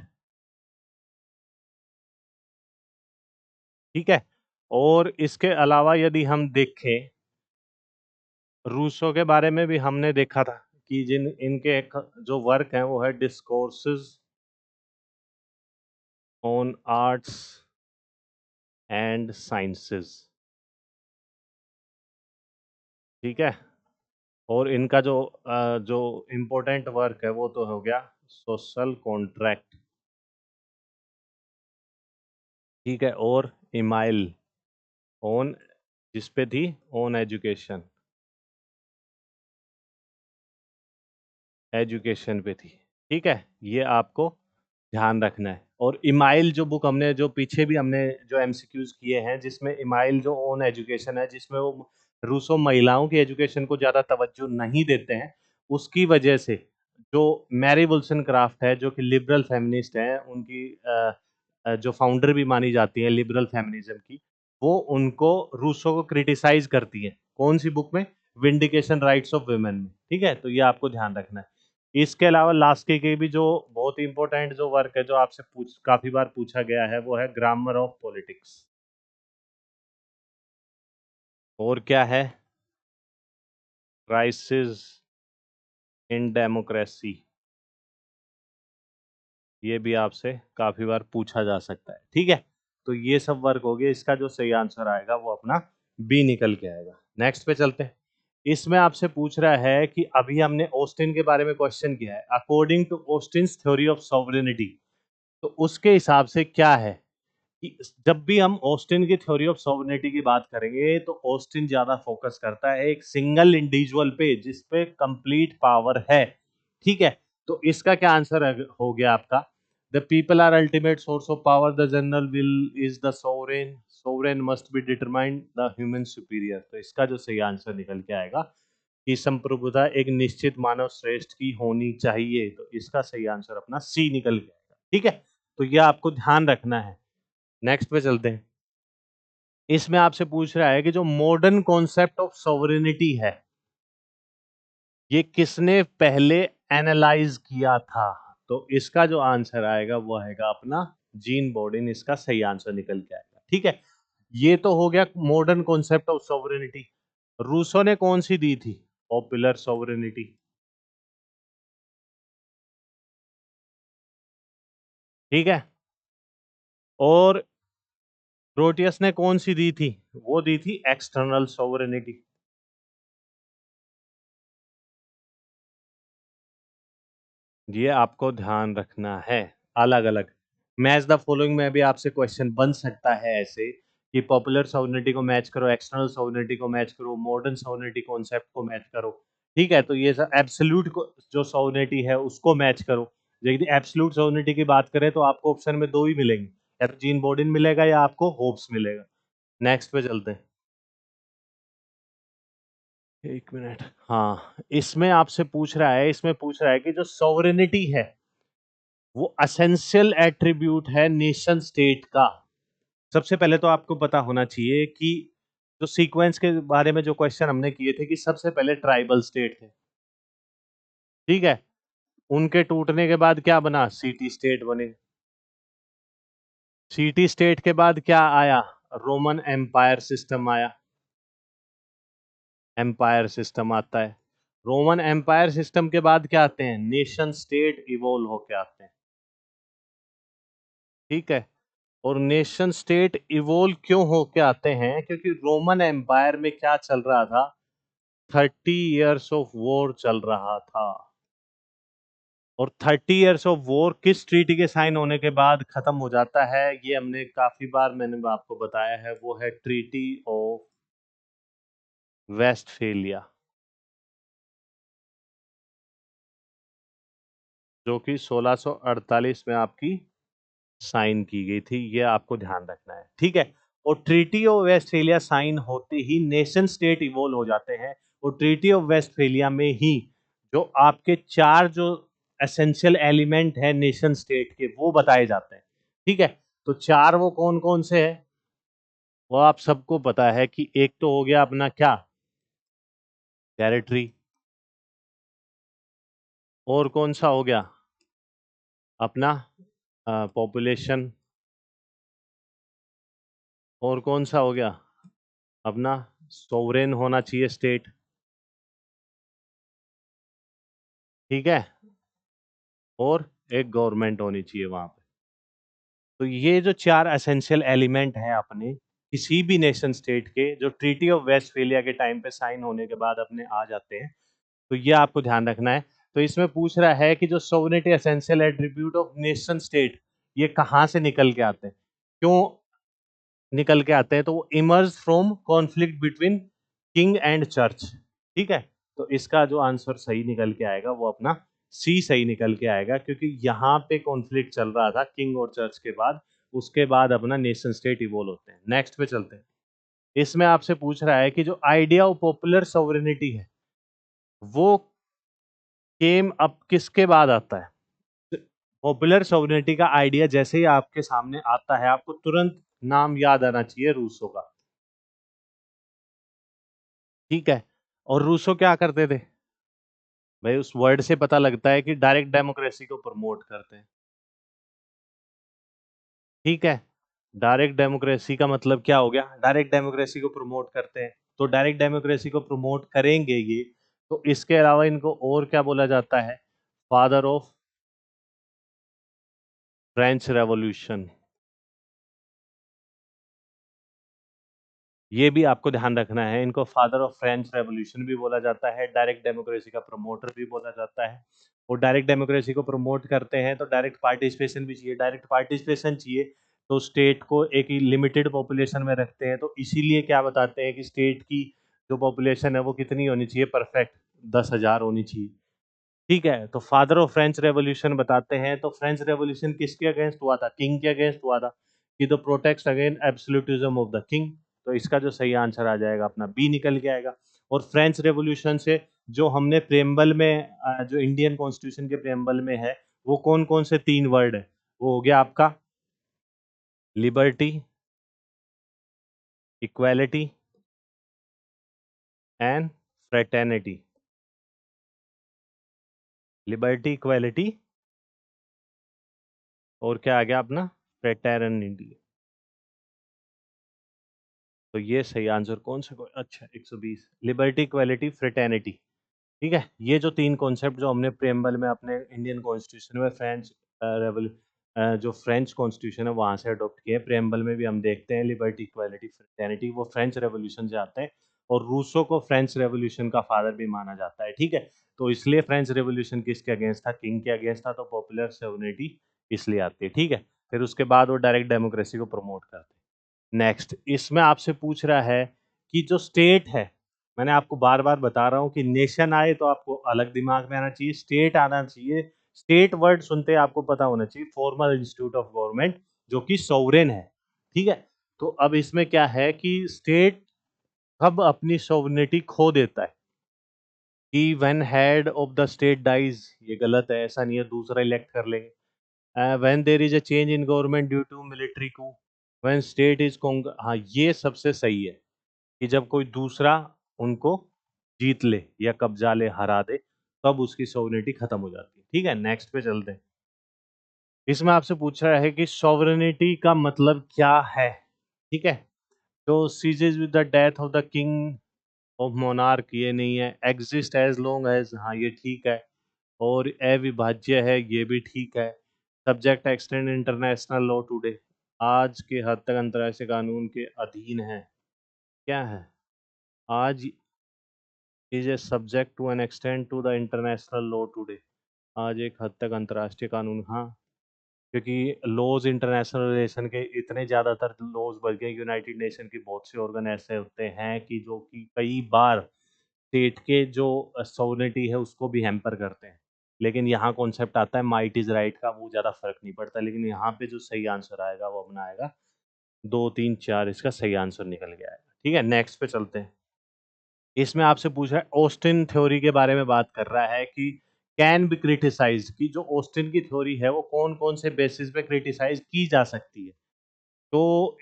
ठीक है, और इसके अलावा यदि हम देखें, रूसो के बारे में भी हमने देखा था कि जिन इनके जो वर्क है वो है discourses on arts and sciences. ठीक है, और इनका जो इम्पोर्टेंट वर्क है वो तो हो गया सोशल कॉन्ट्रैक्ट। ठीक है, और इमाइल ऑन, जिसपे थी ऑन एजुकेशन, एजुकेशन पे थी। ठीक है, ये आपको ध्यान रखना है। और इमाइल जो बुक हमने, जो पीछे भी हमने जो एमसीक्यूज किए हैं, जिसमें इमाइल जो ऑन एजुकेशन है, जिसमें वो रूसो महिलाओं की एजुकेशन को ज़्यादा तवज्जो नहीं देते हैं, उसकी वजह से जो मैरी विल्सन क्राफ्ट है, जो कि लिबरल फेमिनिस्ट हैं, उनकी जो फाउंडर भी मानी जाती है लिबरल फेमिनिज्म की, वो उनको, रूसो को क्रिटिसाइज करती है। कौन सी बुक में, विंडिकेशन राइट्स ऑफ वुमेन में। ठीक है, तो ये आपको ध्यान रखना है। इसके अलावा लास्ट के भी जो बहुत इंपॉर्टेंट जो वर्क है, जो आपसे काफी बार पूछा गया है, वो है ग्रामर ऑफ पॉलिटिक्स। और क्या है, क्राइसिस इन डेमोक्रेसी। ये भी आपसे काफी बार पूछा जा सकता है। ठीक है, तो ये सब वर्क हो गया, इसका जो सही आंसर आएगा वो अपना बी निकल के आएगा। नेक्स्ट पे चलते हैं। इसमें आपसे पूछ रहा है कि अभी हमने ऑस्टिन के बारे में क्वेश्चन किया है, according to Austin theory of sovereignty, तो उसके हिसाब से क्या है कि जब भी हम ऑस्टिन की थ्योरी ऑफ सॉवरेनिटी की बात करेंगे तो ऑस्टिन ज्यादा फोकस करता है एक सिंगल इंडिविजुअल पे, जिसपे कंप्लीट पावर है। ठीक है, तो इसका क्या आंसर हो गया आपका, the people are ultimate source of power, the general will is the sovereign, sovereign must be determined the human superior. तो इसका जो सही आंसर निकल के आएगा कि संप्रभुता एक निश्चित मानव श्रेष्ठ की होनी चाहिए। तो इसका सही आंसर अपना सी निकल के आएगा। ठीक है, तो यह आपको ध्यान रखना है। नेक्स्ट पे चलते हैं। इसमें आपसे पूछ रहा है कि जो मॉडर्न कॉन्सेप्ट ऑफ सॉवरेनिटी है ये किसने पहले एनालाइज किया था। तो इसका जो आंसर आएगा वो आएगा अपना जीन बॉर्डिन, इसका सही आंसर निकल के आएगा। ठीक है, ये तो हो गया modern concept of sovereignty. Rousseau ने कौन सी दी थी, पॉपुलर सॉवरेनिटी। ठीक है, और प्रोटियस ने कौन सी दी थी, वो दी थी एक्सटर्नल सॉवरेनिटी। ये आपको ध्यान रखना है, अलग अलग। मैच द फॉलोइंग में भी आपसे क्वेश्चन बन सकता है ऐसे कि पॉपुलर सॉवरेनिटी को मैच करो, एक्सटर्नल सॉवरेनिटी को मैच करो, मॉडर्न सॉवरेनिटी कॉन्सेप्ट को मैच करो। ठीक है, तो ये सब एब्सोल्यूट जो सॉवरेनिटी है उसको मैच करो। यदि एब्सोल्यूट सॉवरेनिटी की बात करें तो आपको ऑप्शन में दो ही मिलेंगे, या तो जीन बॉर्डिन मिलेगा या आपको होप्स मिलेगा। नेक्स्ट पे चलते हैं। एक मिनट। हाँ, इसमें आपसे पूछ रहा है, इसमें पूछ रहा है कि जो सॉवरेनिटी है वो असेंशियल एट्रीब्यूट है नेशन स्टेट का। सबसे पहले तो आपको पता होना चाहिए कि जो सीक्वेंस के बारे में जो क्वेश्चन हमने किए थे कि सबसे पहले ट्राइबल स्टेट थे, ठीक है, उनके टूटने के बाद क्या बना, सिटी स्टेट बने। सिटी स्टेट के बाद क्या आया, रोमन एम्पायर सिस्टम आया, एम्पायर सिस्टम आता है। रोमन एम्पायर सिस्टम के बाद क्या आते हैं, नेशन स्टेट इवोल्व होके आते हैं, ठीक है। और नेशन स्टेट इवोल्व क्यों होके आते हैं, क्योंकि रोमन एम्पायर में क्या चल रहा था, 30 इयर्स ऑफ वॉर चल रहा था। और 30 इयर्स ऑफ वॉर किस ट्रीटी के साइन होने के बाद खत्म हो जाता है, ये हमने काफी बार मैंने आपको बताया है, वो है ट्रीटी ऑफ वेस्टफेलिया, जो कि 1648 में आपकी साइन की गई थी, ये आपको ध्यान रखना है, ठीक है। और ट्रीटी ऑफ वेस्टफेलिया साइन होते ही नेशन स्टेट इवोल्व हो जाते हैं, और ट्रीटी ऑफ वेस्टफेलिया में ही जो आपके चार जो एसेंशियल एलिमेंट है नेशन स्टेट के वो बताए जाते हैं, ठीक है। तो चार वो कौन कौन से हैं, वो आप सबको पता है कि एक तो हो गया अपना क्या, टेरिटरी, और कौन सा हो गया अपना पॉपुलेशन, और कौन सा हो गया अपना सोवरेन होना चाहिए स्टेट, ठीक है, और एक गवर्नमेंट होनी चाहिए वहां पे। तो ये जो चार एसेंशियल एलिमेंट हैं अपने किसी भी नेशन स्टेट के, जो ट्रीटी ऑफ वेस्टफेलिया के टाइम पे साइन होने के बाद अपने आ जाते हैं, तो ये आपको ध्यान रखना है। तो इसमें पूछ रहा है कि जो sovereignty essential attribute of nation state, ये कहाँ से निकल के आते हैं, क्यों निकल के आते हैं, तो वो emerge from conflict between king and church, ठीक है। तो इसका जो आंसर सही निकल के आएगा वो अपना सी सही निकल के आएगा, क्योंकि यहाँ पे कॉन्फ्लिक्ट चल रहा था किंग और चर्च के बाद, उसके बाद अपना नेशन स्टेट इवोल्व होते हैं। नेक्स्ट पे चलते हैं। इसमें आपसे पूछ रहा है कि जो आइडिया ऑफ पॉपुलर सोवरेनिटी है वो केम अब किसके बाद आता है। पॉपुलर सोवरेनिटी का आइडिया जैसे ही आपके सामने आता है, आपको तुरंत नाम याद आना चाहिए, रूसो का, ठीक है। और रूसो क्या करते थे, भाई उस वर्ड से पता लगता है कि डायरेक्ट डेमोक्रेसी को प्रमोट करते हैं, ठीक है। डायरेक्ट डेमोक्रेसी का मतलब क्या हो गया, डायरेक्ट डेमोक्रेसी को प्रमोट करते हैं, तो डायरेक्ट डेमोक्रेसी को प्रमोट करेंगे ये, तो इसके अलावा इनको और क्या बोला जाता है, फादर ऑफ फ्रेंच रेवोल्यूशन, ये भी आपको ध्यान रखना है, इनको फादर ऑफ फ्रेंच रेवोल्यूशन भी बोला जाता है, डायरेक्ट डेमोक्रेसी का प्रमोटर भी बोला जाता है। और डायरेक्ट डेमोक्रेसी को प्रमोट करते हैं तो डायरेक्ट पार्टिसिपेशन भी चाहिए, डायरेक्ट पार्टिसिपेशन चाहिए तो स्टेट को एक लिमिटेड पॉपुलेशन में रखते हैं, तो इसीलिए क्या बताते हैं कि स्टेट की जो पॉपुलेशन है वो कितनी होनी चाहिए, परफेक्ट 10,000 होनी चाहिए, ठीक है। तो फादर ऑफ फ्रेंच रेवोल्यूशन बताते हैं, तो फ्रेंच रेवोल्यूशन किसके अगेंस्ट हुआ था, किंग के अगेंस्ट हुआ था, कि the protect against absolutism of the king. तो इसका जो सही आंसर आ जाएगा अपना बी निकल के आएगा। और फ्रेंच रेवोल्यूशन से जो हमने प्रेम्बल में जो इंडियन कॉन्स्टिट्यूशन के प्रेम्बल में है, वो कौन कौन से तीन वर्ड है, वो हो गया आपका liberty, equality and fraternity. Liberty, equality, और क्या आ गया अपना, फ्रेटर्निटी। तो ये सही आंसर कौन सा, अच्छा 120, लिबर्टी, इक्वालिटी, फ्रेटर्निटी, ठीक है। ये जो तीन कॉन्सेप्ट जो हमने प्रेम्बल में अपने इंडियन कॉन्स्टिट्यूशन में फ्रेंच रेवल जो फ्रेंच कॉन्स्टिट्यूशन है वहाँ से अडॉप्ट किए, प्रेम्बल में भी हम देखते हैं लिबर्टी, इक्वालिटी, फ्रेटर्निटी, वो फ्रेंच रेवोल्यूशन से आते हैं। और रूसो को फ्रेंच रेवोल्यूशन का फादर भी माना जाता है, ठीक है। तो इसलिए फ्रेंच रेवोल्यूशन किसके अगेंस्ट था, किंग के अगेंस्ट था, तो पॉपुलर सोवरेनिटी इसलिए आती है, ठीक है। फिर उसके बाद वो डायरेक्ट डेमोक्रेसी को प्रमोट करते हैं। नेक्स्ट इसमें आपसे पूछ रहा है कि जो स्टेट है, मैंने आपको बार बार बता रहा हूँ कि नेशन आए तो आपको अलग दिमाग में आना चाहिए, स्टेट आना चाहिए। स्टेट वर्ड सुनते ही आपको पता होना चाहिए फॉर्मल इंस्टीट्यूट ऑफ गवर्नमेंट, जो कि सोवरेन है, ठीक है। तो अब इसमें क्या है कि स्टेट कब अपनी सोवरेनिटी खो देता है, कि when head of the state dies, ये गलत है, ऐसा नहीं है, दूसरा इलेक्ट कर लेंगे। When there is a change in government due to military coup, when state is कॉन्ग, हाँ ये सबसे सही है कि जब कोई दूसरा उनको जीत ले या कब्जा ले, हरा दे, तब उसकी सॉवरेनिटी खत्म हो जाती है। ठीक है, नेक्स्ट पे चलते हैं। इसमें आपसे पूछ रहा है कि सॉवरेनिटी का मतलब क्या है। ठीक है, तो सीजेज with the death of the king of monarch, ये नहीं है। एग्जिस्ट एज लॉन्ग एज, हाँ ये ठीक है। और अविभाज्य है, ये भी ठीक है। Subject extend international law today, आज के हद तक अंतर्राष्ट्रीय कानून के अधीन है। क्या है? आज is a subject to an extend to the international law today, आज एक हद तक अंतर्राष्ट्रीय कानून, हाँ। क्योंकि लॉज इंटरनेशनल रिलेशन के इतने ज़्यादातर लॉज बन गए, यूनाइटेड नेशन की बहुत से ऑर्गन ऐसे होते हैं कि जो कि कई बार स्टेट के जो सॉवरेनिटी है उसको भी हैम्पर करते हैं। लेकिन यहाँ कॉन्सेप्ट आता है माइट इज राइट का, वो ज़्यादा फर्क नहीं पड़ता। लेकिन यहाँ पे जो सही आंसर आएगा वो अपना आएगा 2 3 4, इसका सही आंसर निकल के आएगा। ठीक है, नेक्स्ट पे चलते हैं। इसमें आपसे पूछ रहा है, ऑस्टिन थ्योरी के बारे में बात कर रहा है कि कैन बी क्रिटिसाइज, कि जो ऑस्टिन की थ्योरी है वो कौन कौन से बेसिस पे क्रिटिसाइज की जा सकती है। तो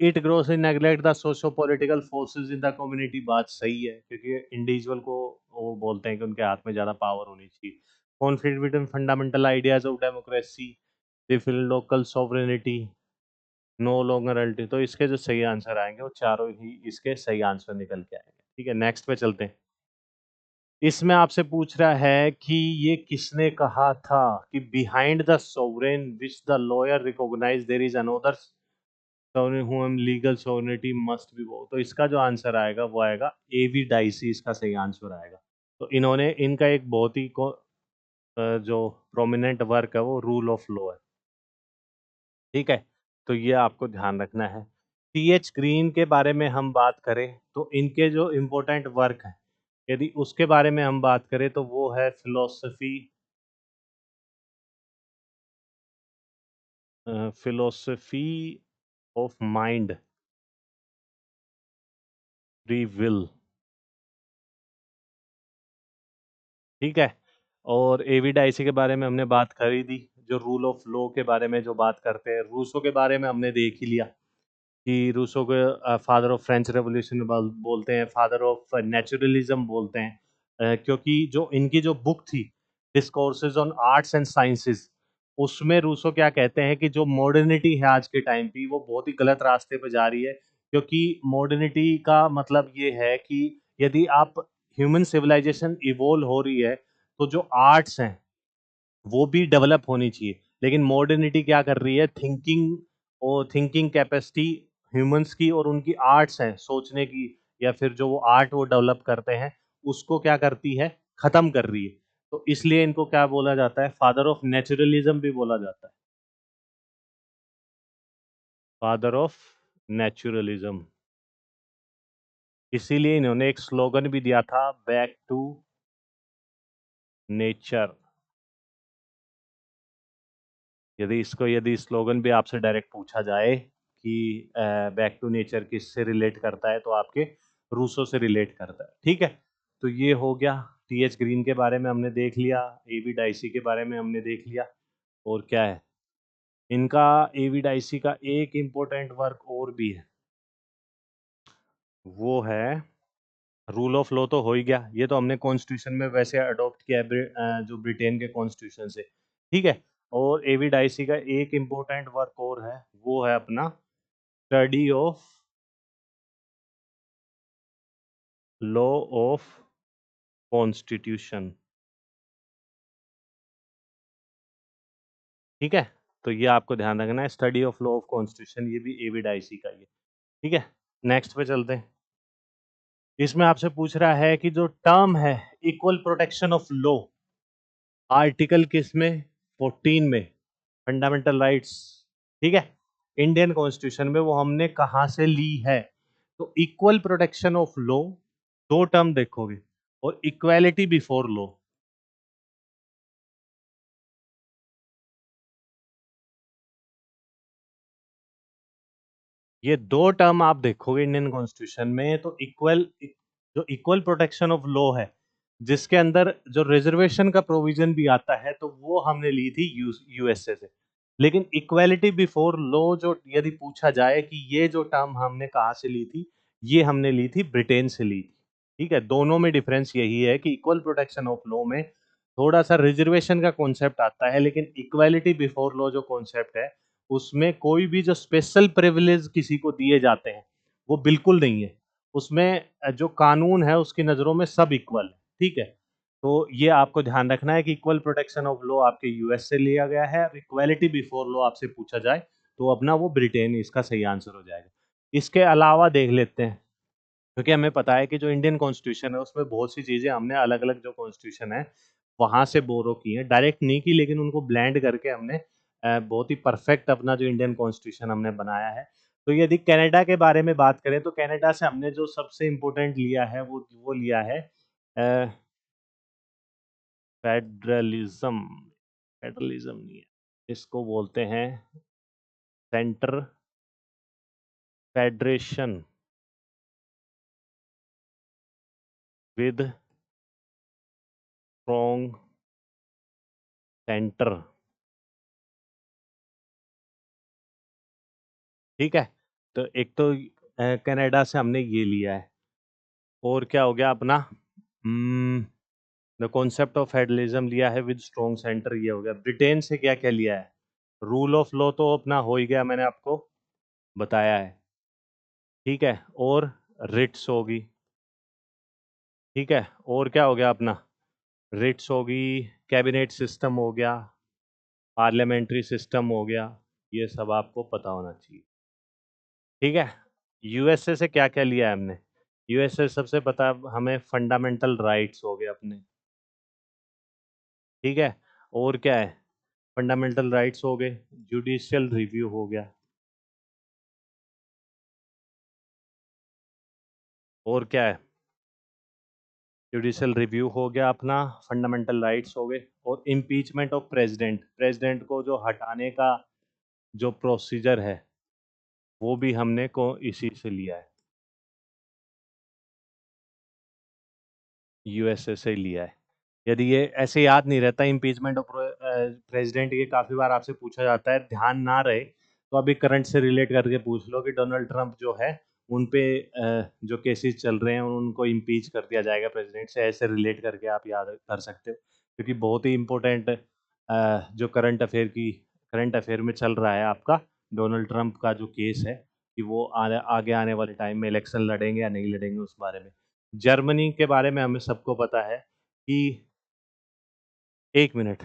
it grossly neglect the socio political forces in the community, बात सही है, क्योंकि इंडिविजुअल को वो बोलते हैं कि उनके हाथ में ज़्यादा पावर होनी चाहिए। Conflict between fundamental ideas of democracy, they feel local sovereignty, no longer ultimate. तो इसके जो सही आंसर आएंगे वो चारों ही इसके सही आंसर निकल के आएंगे। ठीक है, नेक्स्ट पे चलते हैं। इसमें आपसे पूछ रहा है कि ये किसने कहा था कि behind the sovereign which the lawyer recognise there is another sovereign whom legal sovereignty must be वो। तो इसका जो आंसर आएगा वो आएगा एवी डाइसी, इसका सही आंसर आएगा। तो इन्होंने, इनका एक बहुत ही जो प्रोमिनेंट वर्क है वो रूल ऑफ लॉ है। ठीक है, तो ये आपको ध्यान रखना है। टी एच ग्रीन के बारे में हम बात करें तो इनके जो इम्पोर्टेंट वर्क हैं, यदि उसके बारे में हम बात करें तो वो है philosophy of mind, free will. ठीक है, और एविडाइसी के बारे में हमने बात करी दी। जो रूल ऑफ लॉ के बारे में जो बात करते हैं, रूसो के बारे में हमने देख ही लिया कि रूसो को फादर ऑफ फ्रेंच रेवोल्यूशन बोलते हैं, फादर ऑफ नेचुरलिज्म बोलते हैं। क्योंकि जो इनकी जो बुक थी discourses on arts and sciences, उसमें रूसो क्या कहते हैं कि जो मॉडर्निटी है आज के टाइम की वो बहुत ही गलत रास्ते पे जा रही है। क्योंकि मॉडर्निटी का मतलब ये है कि यदि आप, ह्यूमन सिविलाइजेशन इवोल्व हो रही है तो जो आर्ट्स हैं वो भी डेवलप होनी चाहिए। लेकिन मॉडर्निटी क्या कर रही है, थिंकिंग और थिंकिंग कैपेसिटी ह्यूमंस की और उनकी आर्ट्स हैं सोचने की, या फिर जो वो आर्ट वो डेवलप करते हैं उसको क्या करती है, खत्म कर रही है। तो इसलिए इनको क्या बोला जाता है, फादर ऑफ नेचुरलिज्म भी बोला जाता है, फादर ऑफ नेचुरलिज्म। इसीलिए इन्होंने एक स्लोगन भी दिया था, बैक टू नेचर। यदि स्लोगन भी आपसे डायरेक्ट पूछा जाए कि बैक टू नेचर किससे रिलेट करता है, तो आपके रूसो से रिलेट करता है। ठीक है, तो ये हो गया। टी एच ग्रीन के बारे में हमने देख लिया, एवी डाइसी के बारे में हमने देख लिया। और क्या है, इनका एवी डाइसी का एक इम्पोर्टेंट वर्क और भी है, वो है रूल ऑफ लॉ। तो हो ही गया, ये तो हमने कॉन्स्टिट्यूशन में वैसे अडॉप्ट किया है, जो ब्रिटेन के कॉन्स्टिट्यूशन से। ठीक है, और एवी डाइसी का एक इम्पोर्टेंट वर्क और है, वो है अपना study of law of constitution. ठीक है, तो ये आपको ध्यान रखना है, study of law of constitution, ये भी एवी डाइसी का ही है। ठीक है, नेक्स्ट पे चलते हैं। इसमें आपसे पूछ रहा है कि जो टर्म है equal protection of law, article किस में, 14 में, फंडामेंटल राइट्स। ठीक है, इंडियन कॉन्स्टिट्यूशन में, वो हमने कहाँ से ली है। तो इक्वल प्रोटेक्शन ऑफ लॉ, दो टर्म देखोगे, और इक्वालिटी बिफोर लॉ, ये दो टर्म आप देखोगे इंडियन कॉन्स्टिट्यूशन में, तो इक्वल, जो इक्वल प्रोटेक्शन ऑफ लॉ है, जिसके अंदर जो रिजर्वेशन का प्रोविजन भी आता है, तो वो हमने ली थी यूएसए से। लेकिन इक्वालिटी बिफोर लॉ जो यदि पूछा जाए कि ये जो टर्म हमने कहाँ से ली थी, ये हमने ली थी ब्रिटेन से ली थी। ठीक है, दोनों में डिफरेंस यही है कि इक्वल प्रोटेक्शन ऑफ लॉ में थोड़ा सा रिजर्वेशन का कॉन्सेप्ट आता है, लेकिन इक्वालिटी बिफोर लॉ जो कॉन्सेप्ट है, उसमें कोई भी जो स्पेशल प्रिविलेज किसी को दिए जाते हैं, वो बिल्कुल नहीं है। उसमें जो कानून है उसकी नज़रों में सब इक्वल है। ठीक है, तो ये आपको ध्यान रखना है कि इक्वल प्रोटेक्शन ऑफ लॉ आपके यूएस से लिया गया है, और इक्वालिटी बिफोर लॉ आपसे पूछा जाए तो अपना वो ब्रिटेन इसका सही आंसर हो जाएगा। इसके अलावा देख लेते हैं, क्योंकि हमें पता है कि जो इंडियन कॉन्स्टिट्यूशन है उसमें बहुत सी चीज़ें हमने अलग अलग जो कॉन्स्टिट्यूशन है वहाँ से बोरो की हैं, डायरेक्ट नहीं की, लेकिन उनको ब्लेंड करके हमने बहुत ही परफेक्ट अपना जो इंडियन कॉन्स्टिट्यूशन हमने बनाया है। तो यदि कनाडा के बारे में बात करें तो कनाडा से हमने जो सबसे इम्पोर्टेंट लिया है वो लिया है फेडरलिज्म। फेडरलिज्म नहीं है, इसको बोलते हैं centre federation with strong centre. ठीक है, तो एक तो कनाडा से हमने ये लिया है, और क्या हो गया अपना द कॉन्सेप्ट ऑफ फेडरलिज्म लिया है विद स्ट्रॉन्ग सेंटर, ये हो गया। ब्रिटेन से क्या क्या लिया है? रूल ऑफ लॉ तो अपना हो ही गया, मैंने आपको बताया है। ठीक है, और रिट्स होगी। ठीक है, और क्या हो गया अपना? रिट्स होगी, कैबिनेट सिस्टम हो गया, पार्लियामेंट्री सिस्टम हो गया, ये सब आपको पता होना चाहिए। ठीक है, यूएसए से क्या क्या लिया है हमने? यूएसए सबसे पता हमें फंडामेंटल राइट्स हो गए अपने। ठीक है, और क्या है? फंडामेंटल राइट्स हो गए, जुडिशियल रिव्यू हो गया, और क्या है? जुडिशियल रिव्यू हो गया अपना, फंडामेंटल राइट्स हो गए, और इम्पीचमेंट ऑफ प्रेसिडेंट, प्रेसिडेंट को जो हटाने का जो प्रोसीजर है वो भी हमने को इसी से लिया है, यूएसए से लिया है। यदि ये ऐसे याद नहीं रहता इम्पीचमेंट ऑफ प्रेसिडेंट, ये काफ़ी बार आपसे पूछा जाता है, ध्यान ना रहे तो अभी करंट से रिलेट करके पूछ लो कि डोनाल्ड ट्रंप जो है उन पे जो केसेस चल रहे हैं उनको इम्पीच कर दिया जाएगा प्रेसिडेंट से, ऐसे रिलेट करके आप याद कर सकते हो, क्योंकि बहुत ही इम्पोर्टेंट जो करंट अफेयर में चल रहा है आपका डोनाल्ड ट्रंप का जो केस है, कि वो आगे आने वाले टाइम में इलेक्शन लड़ेंगे या नहीं लड़ेंगे उस बारे में। जर्मनी के बारे में हमें सबको पता है कि, एक मिनट।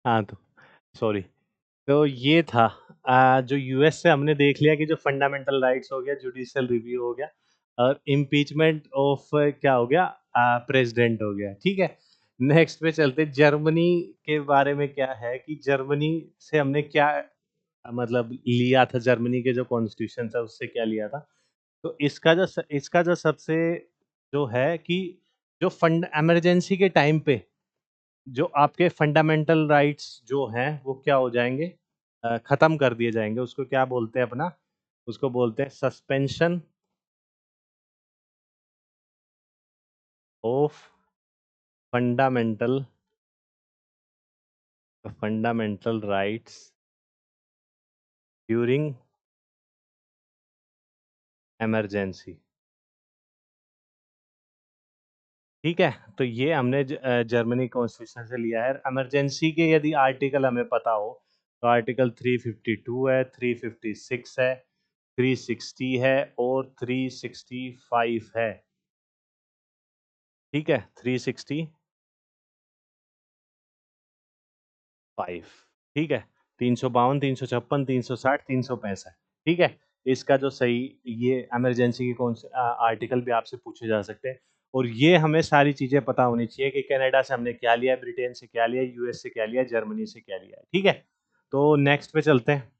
हाँ, तो सॉरी। तो ये था जो यूएस से हमने देख लिया कि जो फंडामेंटल राइट्स हो गया, जुडिशियल रिव्यू हो गया, और इम्पीचमेंट ऑफ क्या हो गया, प्रेसिडेंट हो गया। ठीक है, नेक्स्ट पे चलते। जर्मनी के बारे में क्या है कि जर्मनी से हमने क्या मतलब लिया था, जर्मनी के जो कॉन्स्टिट्यूशन था उससे क्या लिया था। तो इसका जो सबसे जो है कि जो फंड इमरजेंसी के टाइम पे जो आपके फंडामेंटल राइट्स जो हैं वो क्या हो जाएंगे, खत्म कर दिए जाएंगे। उसको क्या बोलते हैं अपना? उसको बोलते हैं suspension of fundamental fundamental rights during emergency. ठीक है, तो ये हमने जर्मनी कॉन्स्टिट्यूशन से लिया है। इमरजेंसी के यदि आर्टिकल हमें पता हो तो आर्टिकल 352 है, 356 है, 360 है, और 365 है। ठीक है, 365। ठीक है, 352, 356, 360, 365। ठीक है, इसका जो सही, ये इमरजेंसी के कौन से आर्टिकल भी आपसे पूछे जा सकते हैं। और ये हमें सारी चीज़ें पता होनी चाहिए कि कनाडा से हमने क्या लिया, ब्रिटेन से क्या लिया, यूएस से क्या लिया, जर्मनी से क्या लिया है। ठीक है, तो नेक्स्ट पे चलते हैं।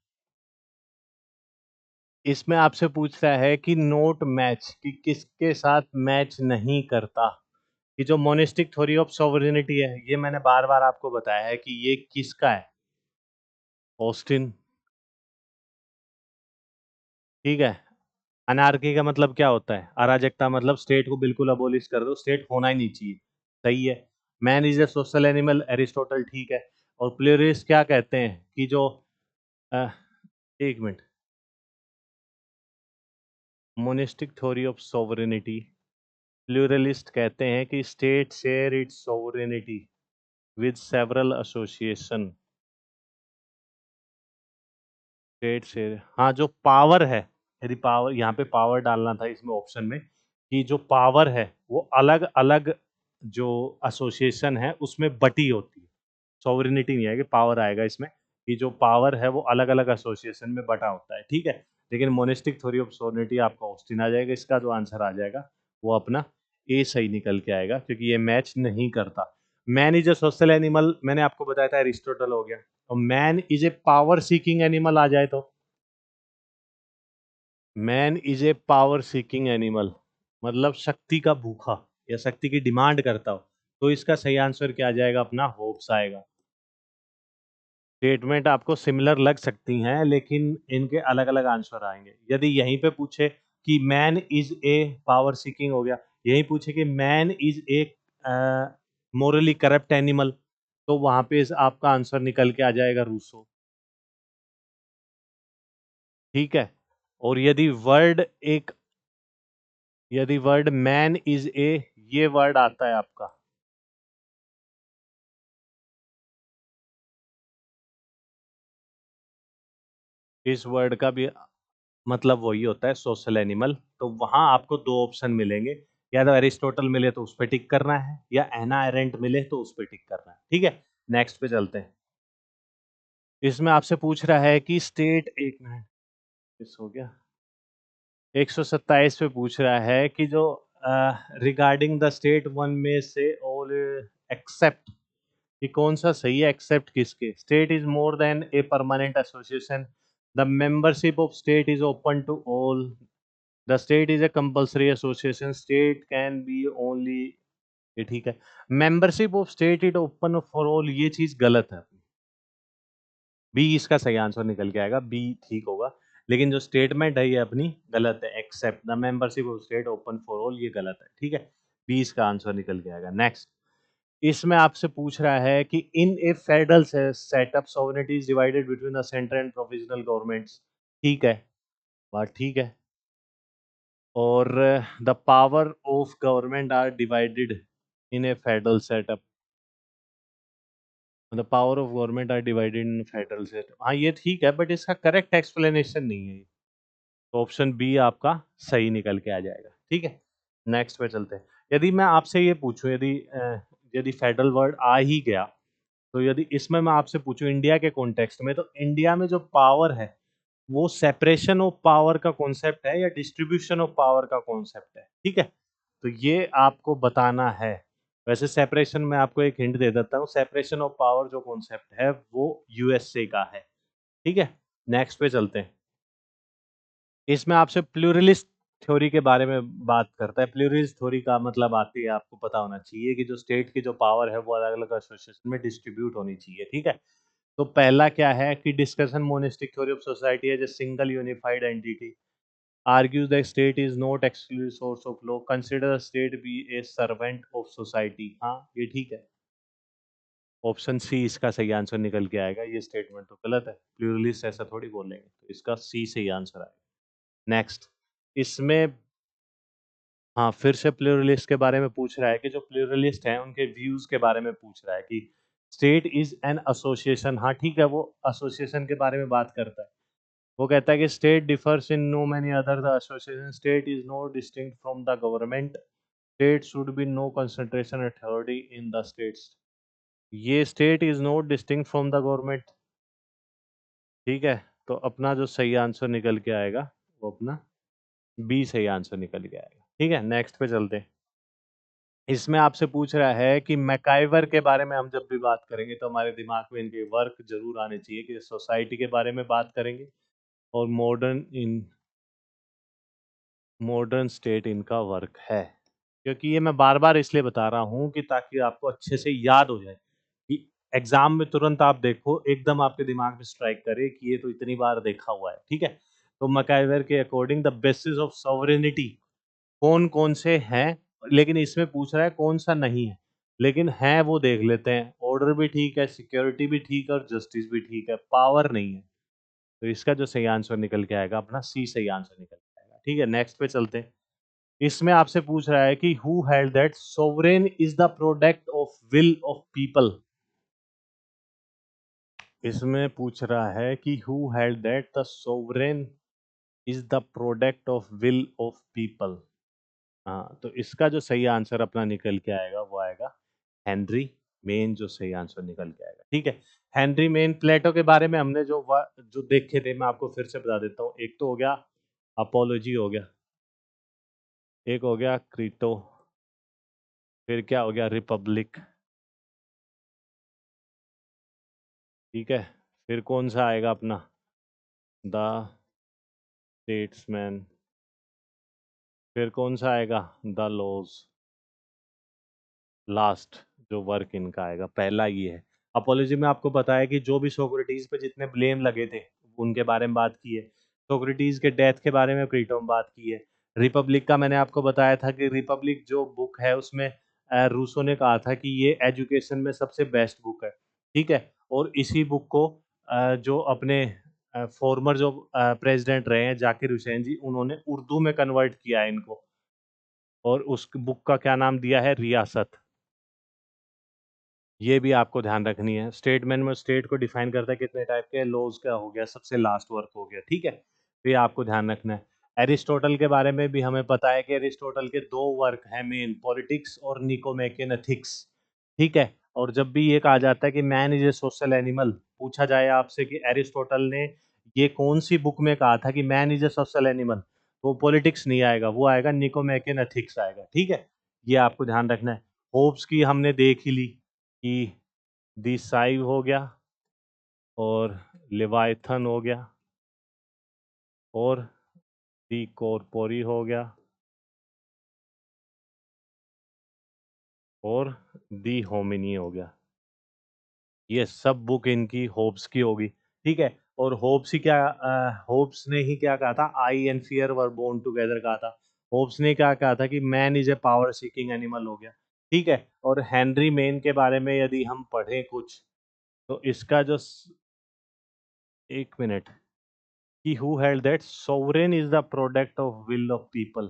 इसमें आपसे पूछ रहा है कि नोट मैच कि किसके साथ मैच नहीं करता। कि जो मोनिस्टिक थ्योरी ऑफ सॉवरेनिटी है, ये मैंने बार बार आपको बताया है कि ये किसका है, ऑस्टिन। ठीक है। अनार्की का मतलब क्या होता है, अराजकता, मतलब स्टेट को बिल्कुल अबोलिश कर दो, स्टेट होना ही नहीं चाहिए। सही है। Man is A social animal, Aristotle, ठीक है। और प्लूरिस्ट क्या कहते हैं कि जो अ, एक minute, monistic theory of sovereignty, pluralist कहते हैं कि state share its sovereignty with several association. State share, हाँ, जो पावर है, यदि पावर, यहाँ पे पावर डालना था इसमें ऑप्शन में, कि जो पावर है वो अलग अलग जो एसोसिएशन है उसमें बटी होती है। सॉवरेनिटी नहीं आएगी, पावर आएगा इसमें, कि जो पावर है वो अलग अलग एसोसिएशन में बटा होता है। ठीक है। लेकिन मोनिस्टिक थ्योरी ऑफ सॉवरेनिटी आपका ऑस्टिन आ जाएगा, इसका जो आंसर आ जाएगा वो अपना ए सही निकल के आएगा, क्योंकि ये मैच नहीं करता। Man is a social animal, मैंने आपको बताया था एरिस्टोटल हो गया। और man is a power seeking animal आ जाए तो, man is a power seeking animal, मतलब शक्ति का भूखा या शक्ति की डिमांड करता हो, तो इसका सही आंसर क्या आ जाएगा, अपना होप्स आएगा। स्टेटमेंट आपको सिमिलर लग सकती हैं, लेकिन इनके अलग अलग आंसर आएंगे। यदि यहीं पे पूछे कि man is a power seeking हो गया, यहीं पूछे कि man is a morally corrupt animal, तो वहां पे आपका आंसर निकल के आ जाएगा रूसो। ठीक है। और यदि वर्ड मैन इज ए, ये वर्ड आता है आपका, इस वर्ड का भी मतलब वही होता है, सोशल एनिमल। तो वहां आपको दो ऑप्शन मिलेंगे, या तो एरिस्टोटल मिले तो उस पर टिक करना है, या एना एरेंट मिले तो उस पर टिक करना है। ठीक है। नेक्स्ट पे चलते हैं। इसमें आपसे पूछ रहा है कि स्टेट, एक मिनट, किस हो गया, 127 पे पूछ रहा है कि जो रिगार्डिंग द स्टेट वन में से ऑल एक्सेप्ट, कि कौन सा सही है, एक्सेप्ट किसके, state is more than a permanent association, the membership of state is open to all, the state is a compulsory association, state can be only, ये ठीक है। Membership of state it open for all, ये चीज गलत है। B इसका सही answer निकल के आएगा, बी ठीक होगा। लेकिन जो स्टेटमेंट है ये अपनी गलत है, except the membership of state open for all, ये गलत है। ठीक है। बी इसका आंसर निकल के आएगा। नेक्स्ट, इसमें आपसे पूछ रहा है कि in a federal setup sovereignty is divided between the centre and provisional governments, ठीक है, बात ठीक है। और the power of government are divided in a federal setup, the power of government are divided in federal setup, हाँ ये ठीक है, बट इसका करेक्ट एक्सप्लेनेशन नहीं है। तो ऑप्शन बी आपका सही निकल के आ जाएगा। ठीक है। नेक्स्ट पे चलते हैं। यदि मैं आपसे ये पूछूं, यदि फेडरल वर्ड आ ही गया, तो यदि इसमें मैं आपसे पूछूं इंडिया के कॉन्टेक्स्ट में, तो इंडिया में जो पावर है वो सेपरेशन ऑफ पावर का कॉन्सेप्ट है या डिस्ट्रीब्यूशन ऑफ पावर का कॉन्सेप्ट है। ठीक है। तो ये आपको बताना है। वैसे सेपरेशन में आपको एक हिंट दे देता हूँ, सेपरेशन ऑफ पावर जो कॉन्सेप्ट है वो यूएसए का है। ठीक है। नेक्स्ट पे चलते हैं। इसमें आपसे प्लूरलिस्ट थ्योरी के बारे में बात करता है। प्लूरलिस्ट थ्योरी का मतलब आती है, आपको पता होना चाहिए कि जो स्टेट की जो पावर है वो अलग अलग एसोसिएशन में डिस्ट्रीब्यूट होनी चाहिए। ठीक है। तो पहला क्या है कि discussion monistic theory of society as a single unified entity, argues that state is not exclusive source of law, consider the state be a servant of society, हाँ ये ठीक है। ऑप्शन सी इसका सही आंसर निकल के आएगा, ये स्टेटमेंट तो गलत है, प्लूरलिस्ट ऐसा थोड़ी बोलेंगे, तो इसका सी सही आंसर आएगा। नेक्स्ट, इसमें हाँ फिर से प्लूरलिस्ट के बारे में पूछ रहा है कि जो प्लूरलिस्ट हैं उनके व्यूज के बारे में पूछ रहा है कि स्टेट इज एन एसोसिएशन, हाँ ठीक है, वो एसोसिएशन के बारे में बात करता है। वो कहता है कि state differs in no many other the association, state is no distinct from the government, state should be no concentration authority in the states, ये state is not distinct from the government. ठीक है। तो अपना जो सही answer निकल के आएगा वो अपना बी सही आंसर निकल के आएगा। ठीक है। नेक्स्ट पे चलते हैं। इसमें आपसे पूछ रहा है कि मैकाइवर के बारे में हम जब भी बात करेंगे तो हमारे दिमाग में इनके वर्क जरूर आने चाहिए, कि सोसाइटी के बारे में बात करेंगे और मॉडर्न इन मॉडर्न स्टेट इनका वर्क है, क्योंकि ये मैं बार बार इसलिए बता रहा हूँ कि ताकि आपको अच्छे से याद हो जाए कि एग्जाम में तुरंत आप देखो एकदम आपके दिमाग में स्ट्राइक करे कि ये तो इतनी बार देखा हुआ है। ठीक है, तो मैकाइवर के according the basis of sovereignty कौन कौन से हैं, लेकिन इसमें पूछ रहा है कौन सा नहीं है, लेकिन है वो देख लेते हैं। ऑर्डर भी ठीक है, सिक्योरिटी भी ठीक है और जस्टिस भी ठीक है, पावर नहीं है। तो इसका जो सही आंसर निकल के आएगा अपना सी सही आंसर निकल के आएगा। ठीक है, नेक्स्ट पे चलते हैं। इसमें आपसे पूछ रहा है कि who held that sovereign is the product of will of people. इसमें पूछ रहा है कि who held that the sovereign is the product of will of people. हाँ, तो इसका जो सही आंसर अपना निकल के आएगा वो आएगा हेनरी मेन, जो सही आंसर निकल के आएगा। ठीक है, हेनरी मेन। प्लेटो के बारे में हमने जो देखे थे मैं आपको फिर से बता देता हूँ। एक तो हो गया अपोलॉजी हो गया, एक हो गया क्रीटो, फिर क्या हो गया रिपब्लिक। ठीक है, फिर कौन सा आएगा अपना द स्टेट्समैन, फिर कौन सा आएगा द लॉज। लास्ट जो वर्क इनका आएगा पहला ये है। अपोलॉजी में आपको बताया कि जो भी सोक्रेटिस पे जितने ब्लेम लगे थे उनके बारे में बात की है। सोक्रेटिस के डेथ के बारे में प्लेटो में बात की है। रिपब्लिक का मैंने आपको बताया था कि रिपब्लिक जो बुक है उसमें रूसो ने कहा था कि ये एजुकेशन में सबसे बेस्ट बुक है। ठीक है, और इसी बुक को जो अपने फॉर्मर जो प्रेसिडेंट रहे हैं जाकिर हुसैन जी, उन्होंने उर्दू में कन्वर्ट किया है इनको, और उस बुक का क्या नाम दिया है रियासत। ये भी आपको ध्यान रखनी है। स्टेटमेंट में स्टेट को डिफाइन करता है कितने टाइप के, लॉज का हो गया, सबसे लास्ट वर्क हो गया। ठीक है, तो ये आपको ध्यान रखना है। एरिस्टोटल के बारे में भी हमें पता है कि एरिस्टोटल के दो वर्क हैं मेन, पॉलिटिक्स और निकोमेकियन एथिक्स। ठीक है, और जब भी ये कहा जाता है कि man is A social animal, पूछा जाए आपसे कि एरिस्टोटल ने ये कौन सी बुक में कहा था कि man is A social animal, वो पॉलिटिक्स नहीं आएगा, वो आएगा निकोमेकियन एथिक्स आएगा। ठीक है, ये आपको ध्यान रखना है। होब्स की हमने देख ही ली कि दी साइव हो गया, और लिवाइथन हो गया, और दी कॉर्पोरी हो गया, और दी होमिनी हो गया। ये सब बुक इनकी होब्स की होगी। ठीक है, और होब्स ही क्या, होब्स ने ही क्या कहा था, I and fear were born together कहा था। होब्स ने क्या कहा था कि man is a power seeking animal हो गया। ठीक है, और हेनरी मेन के बारे में यदि हम पढ़ें कुछ, तो इसका जो एक मिनट, कि who held that sovereign is the product of will of people.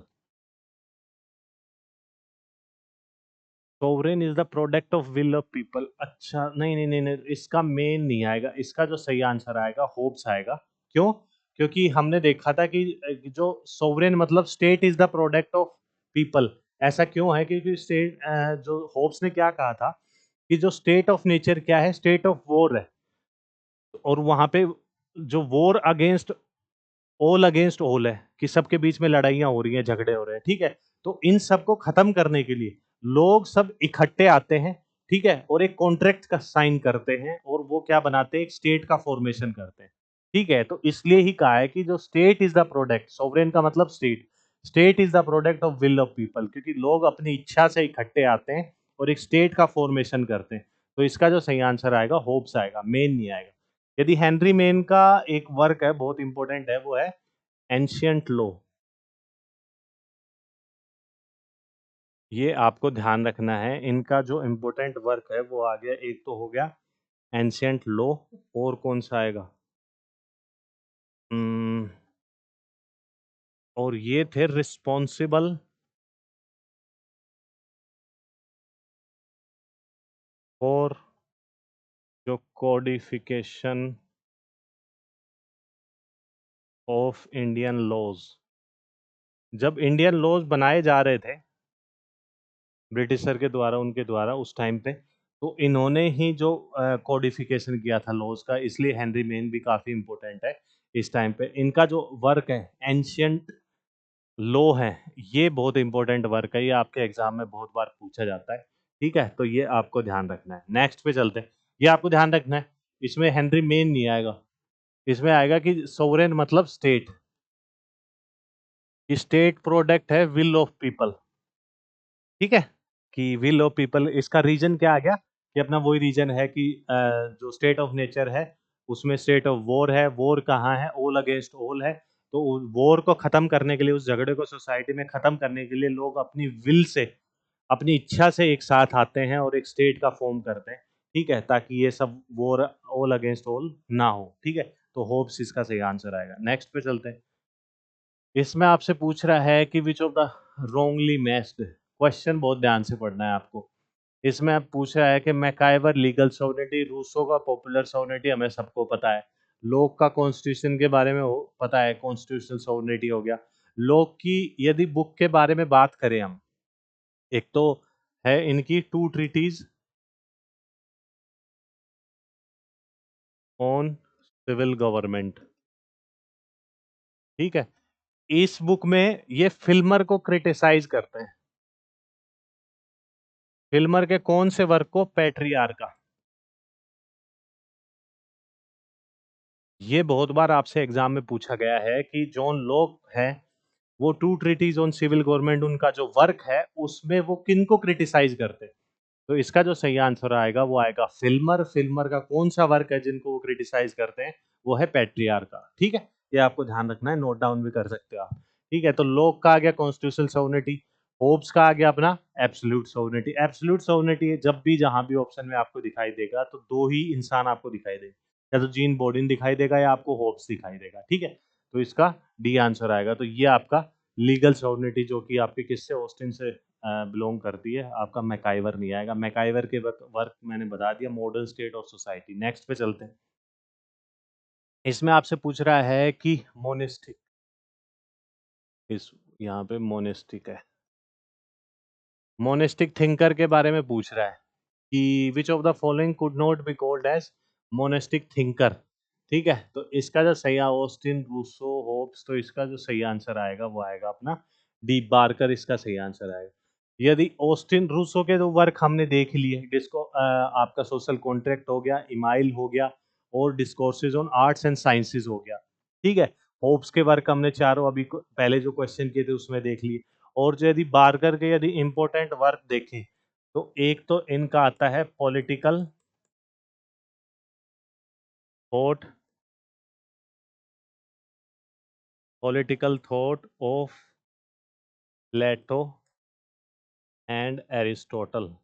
Sovereign is the product of will of people. अच्छा, नहीं नहीं नहीं नहीं, इसका मेन नहीं आएगा। इसका जो सही आंसर आएगा होप्स आएगा। क्यों? क्योंकि हमने देखा था कि जो सोवरेन मतलब state is the product of people. ऐसा क्यों है? क्योंकि स्टेट, जो होप्स ने क्या कहा था कि जो स्टेट ऑफ नेचर क्या है, स्टेट ऑफ वॉर है, और वहां पे जो war against all against all है, कि सबके बीच में लड़ाइयां हो रही हैं, झगड़े हो रहे हैं। ठीक है, तो इन सब को खत्म करने के लिए लोग सब इकट्ठे आते हैं। ठीक है, और एक कॉन्ट्रैक्ट का साइन करते हैं, और वो क्या बनाते हैं, एक स्टेट का फॉर्मेशन करते हैं। ठीक है, तो इसलिए ही कहा है कि जो state is the product, sovereign का मतलब state, state is the product of will of people, क्योंकि लोग अपनी इच्छा से इकट्ठे आते हैं और एक स्टेट का फॉर्मेशन करते हैं। तो इसका जो सही आंसर आएगा होप्स आएगा, मेन नहीं आएगा। यदि हेनरी मेन का एक वर्क है बहुत इंपॉर्टेंट है, वो है एंशियंट लॉ। ये आपको ध्यान रखना है। इनका जो इम्पोर्टेंट वर्क है वो आ गया, एक तो हो गया एंशियंट लॉ, और कौन सा आएगा, हम्म, और ये थे रिस्पॉन्सिबल फॉर जो कोडिफिकेशन ऑफ इंडियन लॉज। जब इंडियन लॉज बनाए जा रहे थे ब्रिटिशर के द्वारा, उनके द्वारा उस टाइम पे, तो इन्होंने ही जो कोडिफिकेशन किया था लॉज का, इसलिए हेनरी मेन भी काफी इंपॉर्टेंट है इस टाइम पे। इनका जो वर्क है एंशियंट लो है, ये बहुत इंपॉर्टेंट वर्क है, ये आपके एग्जाम में बहुत बार पूछा जाता है। ठीक है, तो ये आपको ध्यान रखना है। नेक्स्ट पे चलते हैं। ये आपको ध्यान रखना है, इसमें हेनरी मेन नहीं आएगा, इसमें आएगा कि सोवरेन मतलब स्टेट। स्टेट प्रोडक्ट है विल ऑफ पीपल, ठीक है, कि विल ऑफ पीपल। इसका रीजन क्या आ गया कि अपना वही रीजन है कि जो स्टेट ऑफ नेचर है उसमें स्टेट ऑफ वॉर है, वॉर कहाँ है, ऑल अगेंस्ट ऑल है। तो वॉर को खत्म करने के लिए, उस झगड़े को सोसाइटी में खत्म करने के लिए लोग अपनी विल से, अपनी इच्छा से एक साथ आते हैं और एक स्टेट का फॉर्म करते हैं, ठीक है, ताकि ये सब वॉर ऑल अगेंस्ट ऑल ना हो, ठीक है। तो होप्स इसका सही आंसर आएगा। नेक्स्ट पे चलते हैं। इसमें आपसे पूछ रहा है कि which of the Rongli matched, question बहुत ध्यान से पढ़ना है आपको। इसमें आप पूछ रहा है कि मैकाइवर लीगल सोवर्निटी, रूसो का पॉपुलर सोवर्निटी हमें सबको पता है, लोक का कॉन्स्टिट्यूशन के बारे में पता है, कॉन्स्टिट्यूशनल सोवर्निटी हो गया। लोक की यदि बुक के बारे में बात करें हम, एक तो है इनकी two treaties on civil government, ठीक है। इस बुक में ये फिल्मर को क्रिटिसाइज करते हैं। फिल्मर के कौन से वर्क को? पैट्रियार्का। ये बहुत बार आपसे एग्जाम में पूछा गया है कि जॉन लॉक है, वो two treaties on civil government, उनका जो वर्क है उसमें वो किन को क्रिटिसाइज करते हैं। तो इसका जो सही आंसर आएगा वो आएगा फिल्मर। फिल्मर का कौन सा वर्क है जिनको वो क्रिटिसाइज करते हैं? वो है पैट्रियार्का, ठीक है। ये आपको ध्यान रखना है, नोट डाउन भी कर सकते हो आप, ठीक है। तो लॉक का आ गया कॉन्स्टिट्यूशनल सोवर्निटी, होब्स का आ गया अपना एब्सोल्यूट सोवर्निटी। एब्सोल्यूट सोवर्निटी जब भी जहां भी ऑप्शन में आपको दिखाई देगा तो दो ही इंसान आपको दिखाई देगा, या तो जीन बोर्डिन दिखाई देगा या आपको होब्स दिखाई देगा, ठीक है। तो इसका डी आंसर आएगा। तो ये आपका लीगल सोवर्निटी जो कि आपके किससे, ऑस्टिन से बिलोंग करती है, आपका मैकाइवर नहीं आएगा। मैकाइवर के वर्क मैंने बता दिया, modern state of society. Next पे चलते हैं। इसमें आपसे पूछ रहा है कि मोनिस्टिक, इस यहाँ पे मोनिस्टिक है, मोनिस्टिक थिंकर के बारे में पूछ रहा है कि which of the following could not be called as monistic thinker, ठीक है। तो इसका जो सही ऑस्टिन, रूसो, होब्स, तो इसका जो सही आंसर आएगा वो आएगा अपना डी बार्कर, इसका सही आंसर आएगा। यदि ऑस्टिन रूसो के जो वर्क हमने देख लिए, डिस्को आपका सोशल कॉन्ट्रैक्ट हो गया, इमाइल हो गया, और discourses on arts and sciences हो गया, ठीक है। होब्स के वर्क हमने चारों अभी पहले जो क्वेश्चन किए थे उसमें देख लिए। और जो यदि बार्कर के यदि इंपॉर्टेंट वर्क देखें तो एक तो इनका आता है political thought, political thought of Plato and Aristotle,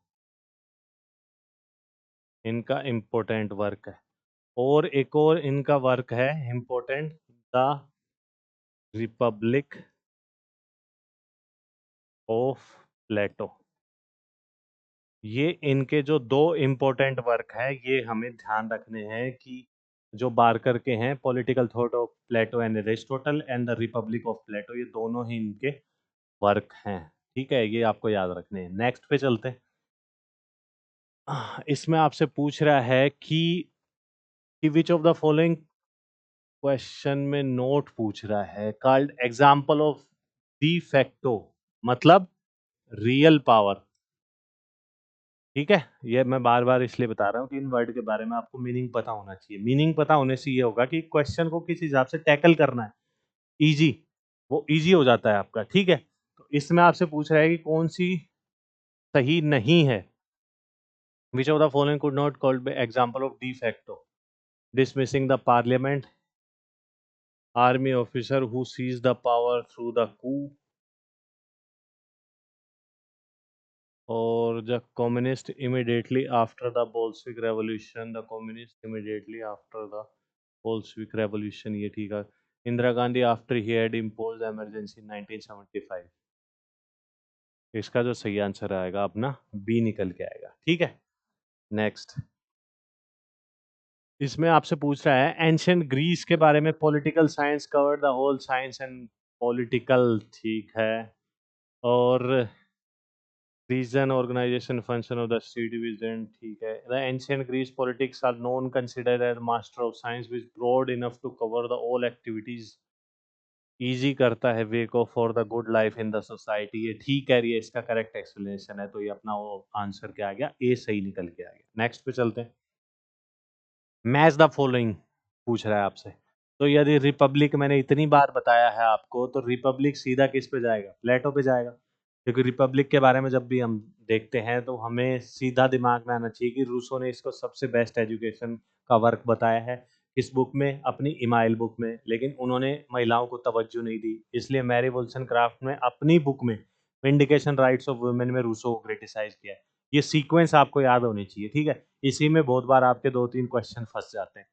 इनका इंपॉर्टेंट वर्क है। और एक और इनका वर्क है important, the Republic of Plato. ये इनके जो दो इम्पोर्टेंट वर्क है ये हमें ध्यान रखने हैं कि जो बारकर के हैं, political thought of Plato and Aristotle and the Republic of Plato, ये दोनों ही इनके वर्क हैं, ठीक है। ये आपको याद रखने हैं। नेक्स्ट पे चलते हैं। इसमें आपसे पूछ रहा है कि which of the following, question में नोट पूछ रहा है, called example of de facto, मतलब रियल पावर, ठीक है। ये मैं बार बार इसलिए बता रहा हूँ कि इन वर्ड के बारे में आपको मीनिंग पता होना चाहिए। मीनिंग पता होने से ये होगा कि क्वेश्चन को किस हिसाब से टैकल करना है, इजी, वो इजी हो जाता है आपका, ठीक है। तो इसमें आपसे पूछ रहा है कि कौन सी सही नहीं है। विच of the following could not called by example of de facto, dismissing the parliament, army officer who seized the power through the coup, or the communist immediately after the Bolshevik revolution, the communist immediately after the Bolshevik revolution, ये ठीक है। Indira Gandhi after he had imposed emergency 1975, इसका जो सही answer आएगा अपना B निकल के आएगा, ठीक है। नेक्स्ट, इसमें आपसे पूछ रहा है एंशियंट ग्रीस के बारे में, political science cover the whole science and political, ठीक है। और origin, organisation, function of the state division, ठीक है। The ancient Greece politics are known considered as master of science which broad enough to cover the all activities, इजी करता है वे को for the good life in the society, ये ठीक है, ये इसका करेक्ट एक्सप्लेनेशन है। तो ये अपना वो आंसर क्या आ गया, ए सही निकल के आ गया। नेक्स्ट पे चलते हैं। मैच द फॉलोइंग पूछ रहा है आपसे, तो यदि रिपब्लिक मैंने इतनी बार बताया है आपको, तो रिपब्लिक सीधा किस पे जाएगा? प्लेटो पे जाएगा। क्योंकि रिपब्लिक के बारे में जब भी हम देखते हैं तो हमें सीधा दिमाग में आना चाहिए कि रूसो ने इसको सबसे बेस्ट एजुकेशन का वर्क बताया है। किस बुक में? अपनी इमाइल बुक में। लेकिन उन्होंने महिलाओं को तवज्जो नहीं दी, इसलिए मैरी वोllस्टोनक्राफ्ट ने अपनी बुक में विंडिकेशन राइट्स ऑफ वुमेन में रूसो को क्रिटिसाइज किया है। ये सीक्वेंस आपको याद होनी चाहिए, ठीक है? इसी में बहुत बार आपके 2-3 क्वेश्चन फंस जाते हैं।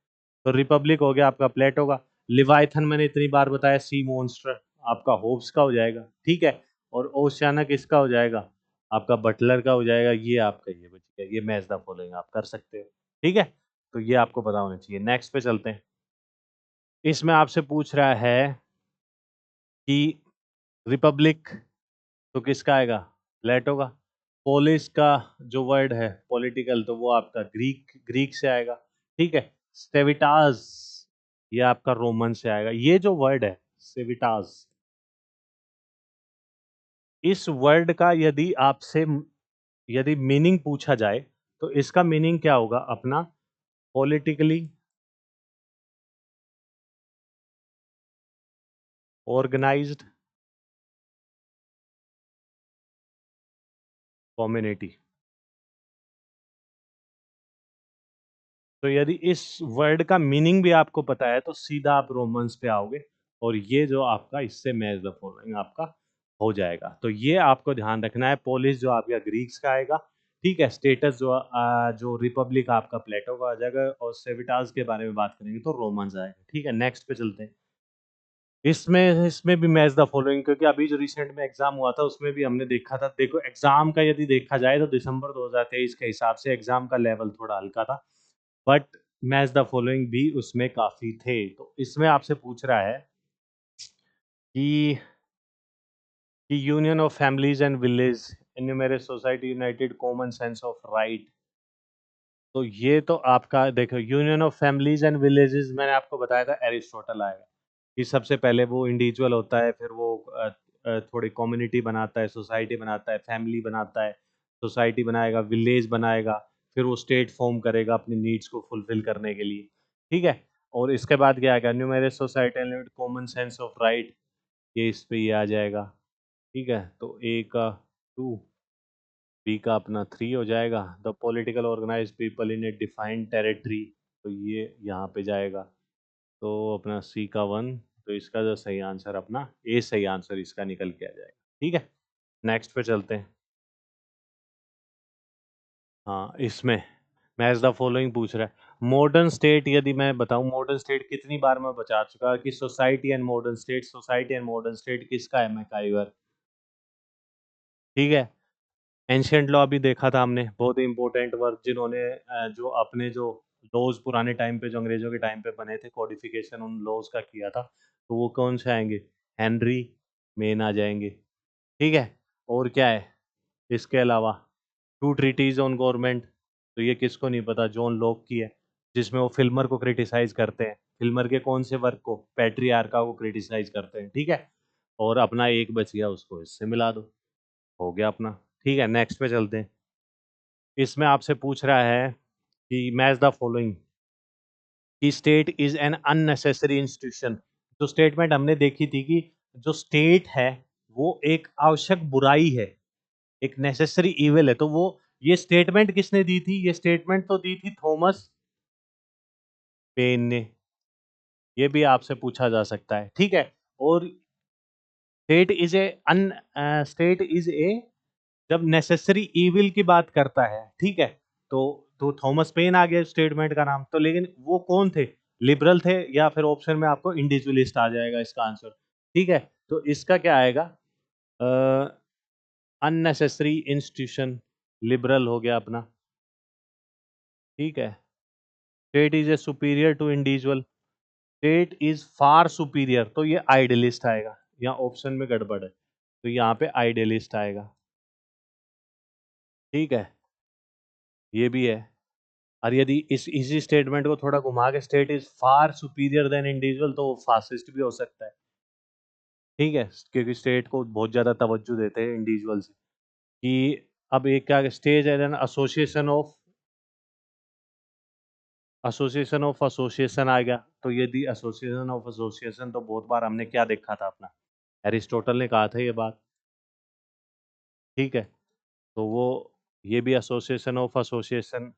तो रिपब्लिक हो गया आपका प्लेटो का। लिवाइथन मैंने इतनी बार बताया, सी मॉन्स्टर आपका होब्स का हो जाएगा, ठीक है? और ओशियाना किसका हो जाएगा? आपका बटलर का हो जाएगा। ये आपका ये बच गया, ये मैच द फॉलोइंग आप कर सकते हो, ठीक है? तो ये आपको पता होना चाहिए। नेक्स्ट पे चलते हैं। इसमें आपसे पूछ रहा है कि रिपब्लिक तो किसका आएगा? प्लेटो का। पोलिस का जो वर्ड है पॉलिटिकल, तो वो आपका ग्रीक ग्रीक से आएगा, ठीक है? स्टेविटास ये आपका रोमन से आएगा। ये जो वर्ड है सेविटास, इस वर्ड का यदि आपसे यदि मीनिंग पूछा जाए तो इसका मीनिंग क्या होगा अपना? Politically organised community. तो यदि इस वर्ड का मीनिंग भी आपको पता है तो सीधा आप रोमन्स पे आओगे, और ये जो आपका इससे मैच द फॉलोइंग आपका हो जाएगा। तो ये आपको ध्यान रखना है। पोलिस जो आपका ग्रीक्स का आएगा, ठीक है? स्टेटस जो रिपब्लिक आपका प्लेटो का आ जाएगा, और सेविटास के बारे में बात करेंगे तो रोमन्स आएगा, ठीक है? नेक्स्ट पे चलते हैं। इसमें इसमें भी मैच द फॉलोइंग, क्योंकि अभी जो रिसेंट में एग्जाम हुआ था उसमें भी हमने देखा था। देखो एग्जाम का यदि देखा जाए तो दिसंबर 2023 के हिसाब से एग्जाम का लेवल थोड़ा हल्का था, बट मैच द फॉलोइंग भी उसमें काफी थे। तो इसमें आपसे पूछ रहा है कि union of families and village enumerate society United common sense of right. तो ये तो आपका देखो, union of families and villages मैंने आपको बताया था एरिस्टोटल आएगा कि सबसे पहले वो इंडिविजुअल होता है, फिर वो थोड़ी कम्युनिटी बनाता है, सोसाइटी बनाता है, फैमिली बनाता है, सोसाइटी बनाएगा, विलेज बनाएगा, फिर वो स्टेट फॉर्म करेगा अपनी नीड्स को फुलफिल करने के लिए, ठीक है? और इसके बाद क्या आएगा? Numerous society and common sense of right, ये इस पे ये आ जाएगा, ठीक है? तो ए का 2, बी का अपना 3 हो जाएगा। The political organise people in a defined territory, तो ये यहाँ पे जाएगा। तो अपना सी का 1, तो इसका जो सही आंसर अपना ए सही आंसर इसका निकल के आ जाएगा, ठीक है? नेक्स्ट पे चलते हैं। हाँ, इसमें मैच द फॉलोइंग पूछ रहा है। मॉडर्न स्टेट यदि मैं बताऊं, मॉडर्न स्टेट कितनी बार मैं बता चुका कि society and modern state, society and modern state किसका है? मैकाइवर, ठीक है? एंशियंट लॉ भी देखा था हमने, बहुत ही इंपॉर्टेंट वर्क जिन्होंने जो अपने जो लॉज पुराने टाइम पे जो अंग्रेजों के टाइम पे बने थे, कोडिफिकेशन उन लॉज का किया था। तो वो कौन से आएंगे? हेनरी मेन आ जाएंगे, ठीक है? और क्या है इसके अलावा? टू ट्रीटीज ऑन गवर्नमेंट, तो ये किसको नहीं पता? जॉन लॉक की है, जिसमें वो फिल्मर को क्रिटिसाइज करते हैं। फिल्मर के कौन से वर्क को? पैट्रियार्का को क्रिटिसाइज करते हैं, ठीक है? और अपना एक बच गया, उसको इससे मिला दो, हो गया अपना, ठीक है? नेक्स्ट पे चलते हैं। इसमें आपसे पूछ रहा है कि मैच द फॉलोइंग कि state is an unnecessary institution. जो स्टेटमेंट हमने देखी थी कि जो स्टेट है वो एक आवश्यक बुराई है, एक नेसेसरी इविल है, तो वो ये स्टेटमेंट किसने दी थी? ये स्टेटमेंट तो दी थी थॉमस पेन ने। ये भी आपसे पूछा जा सकता है, ठीक है? और state is a an state is a जब नेसेसरी इविल की बात करता है, ठीक है? तो थॉमस पेन आ गया स्टेटमेंट का नाम तो, लेकिन वो कौन थे? लिबरल थे, या फिर ऑप्शन में आपको इंडिविजुअलिस्ट आ जाएगा इसका आंसर, ठीक है? तो इसका क्या आएगा? अननेसेसरी इंस्टीट्यूशन, लिबरल हो गया अपना, ठीक है? State is a superior to individual, state is far superior, तो ये आइडियलिस्ट आएगा। यहाँ ऑप्शन में गड़बड़ है, तो यहाँ पे आइडियलिस्ट आएगा, ठीक है? ये भी है। और यदि इस इसी स्टेटमेंट को थोड़ा घुमा के, state is far superior than individual, तो वो फासिस्ट भी हो सकता है, ठीक है? क्योंकि स्टेट को बहुत ज्यादा तवज्जो देते हैं इंडिविजुअल से। कि अब एक क्या, stage as an association of association of association आ गया। तो ये दी एसोसिएशन ऑफ एसोसिएशन तो बहुत बार हमने क्या देखा था अपना, एरिस्टोटल ने कहा था ये बात, ठीक है। तो वो ये भी एसोसिएशन ऑफ एसोसिएशन,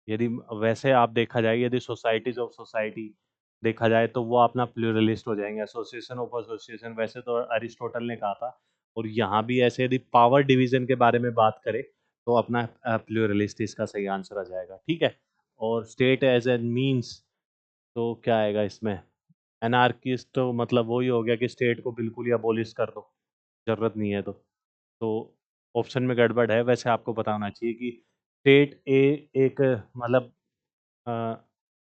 यदि वैसे आप देखा जाए, यदि सोसाइटीज ऑफ सोसाइटी देखा जाए तो वो अपना प्लूरलिस्ट हो जाएंगे। एसोसिएशन ऑफ एसोसिएशन वैसे तो अरिस्टोटल ने कहा था, और यहाँ भी ऐसे यदि पावर डिवीजन के बारे में बात करें तो अपना प्लूरलिस्ट इसका सही आंसर आ जाएगा, ठीक है। और स्टेट एज एन मीन्स, तो क्या आएगा इसमें, एनार्किस्ट, तो मतलब वही हो गया कि स्टेट को बिल्कुल ही अबोलिश कर दो, जरूरत नहीं है तो ऑप्शन में गड़बड़ है। वैसे आपको पता होना चाहिए कि स्टेट ए एक मतलब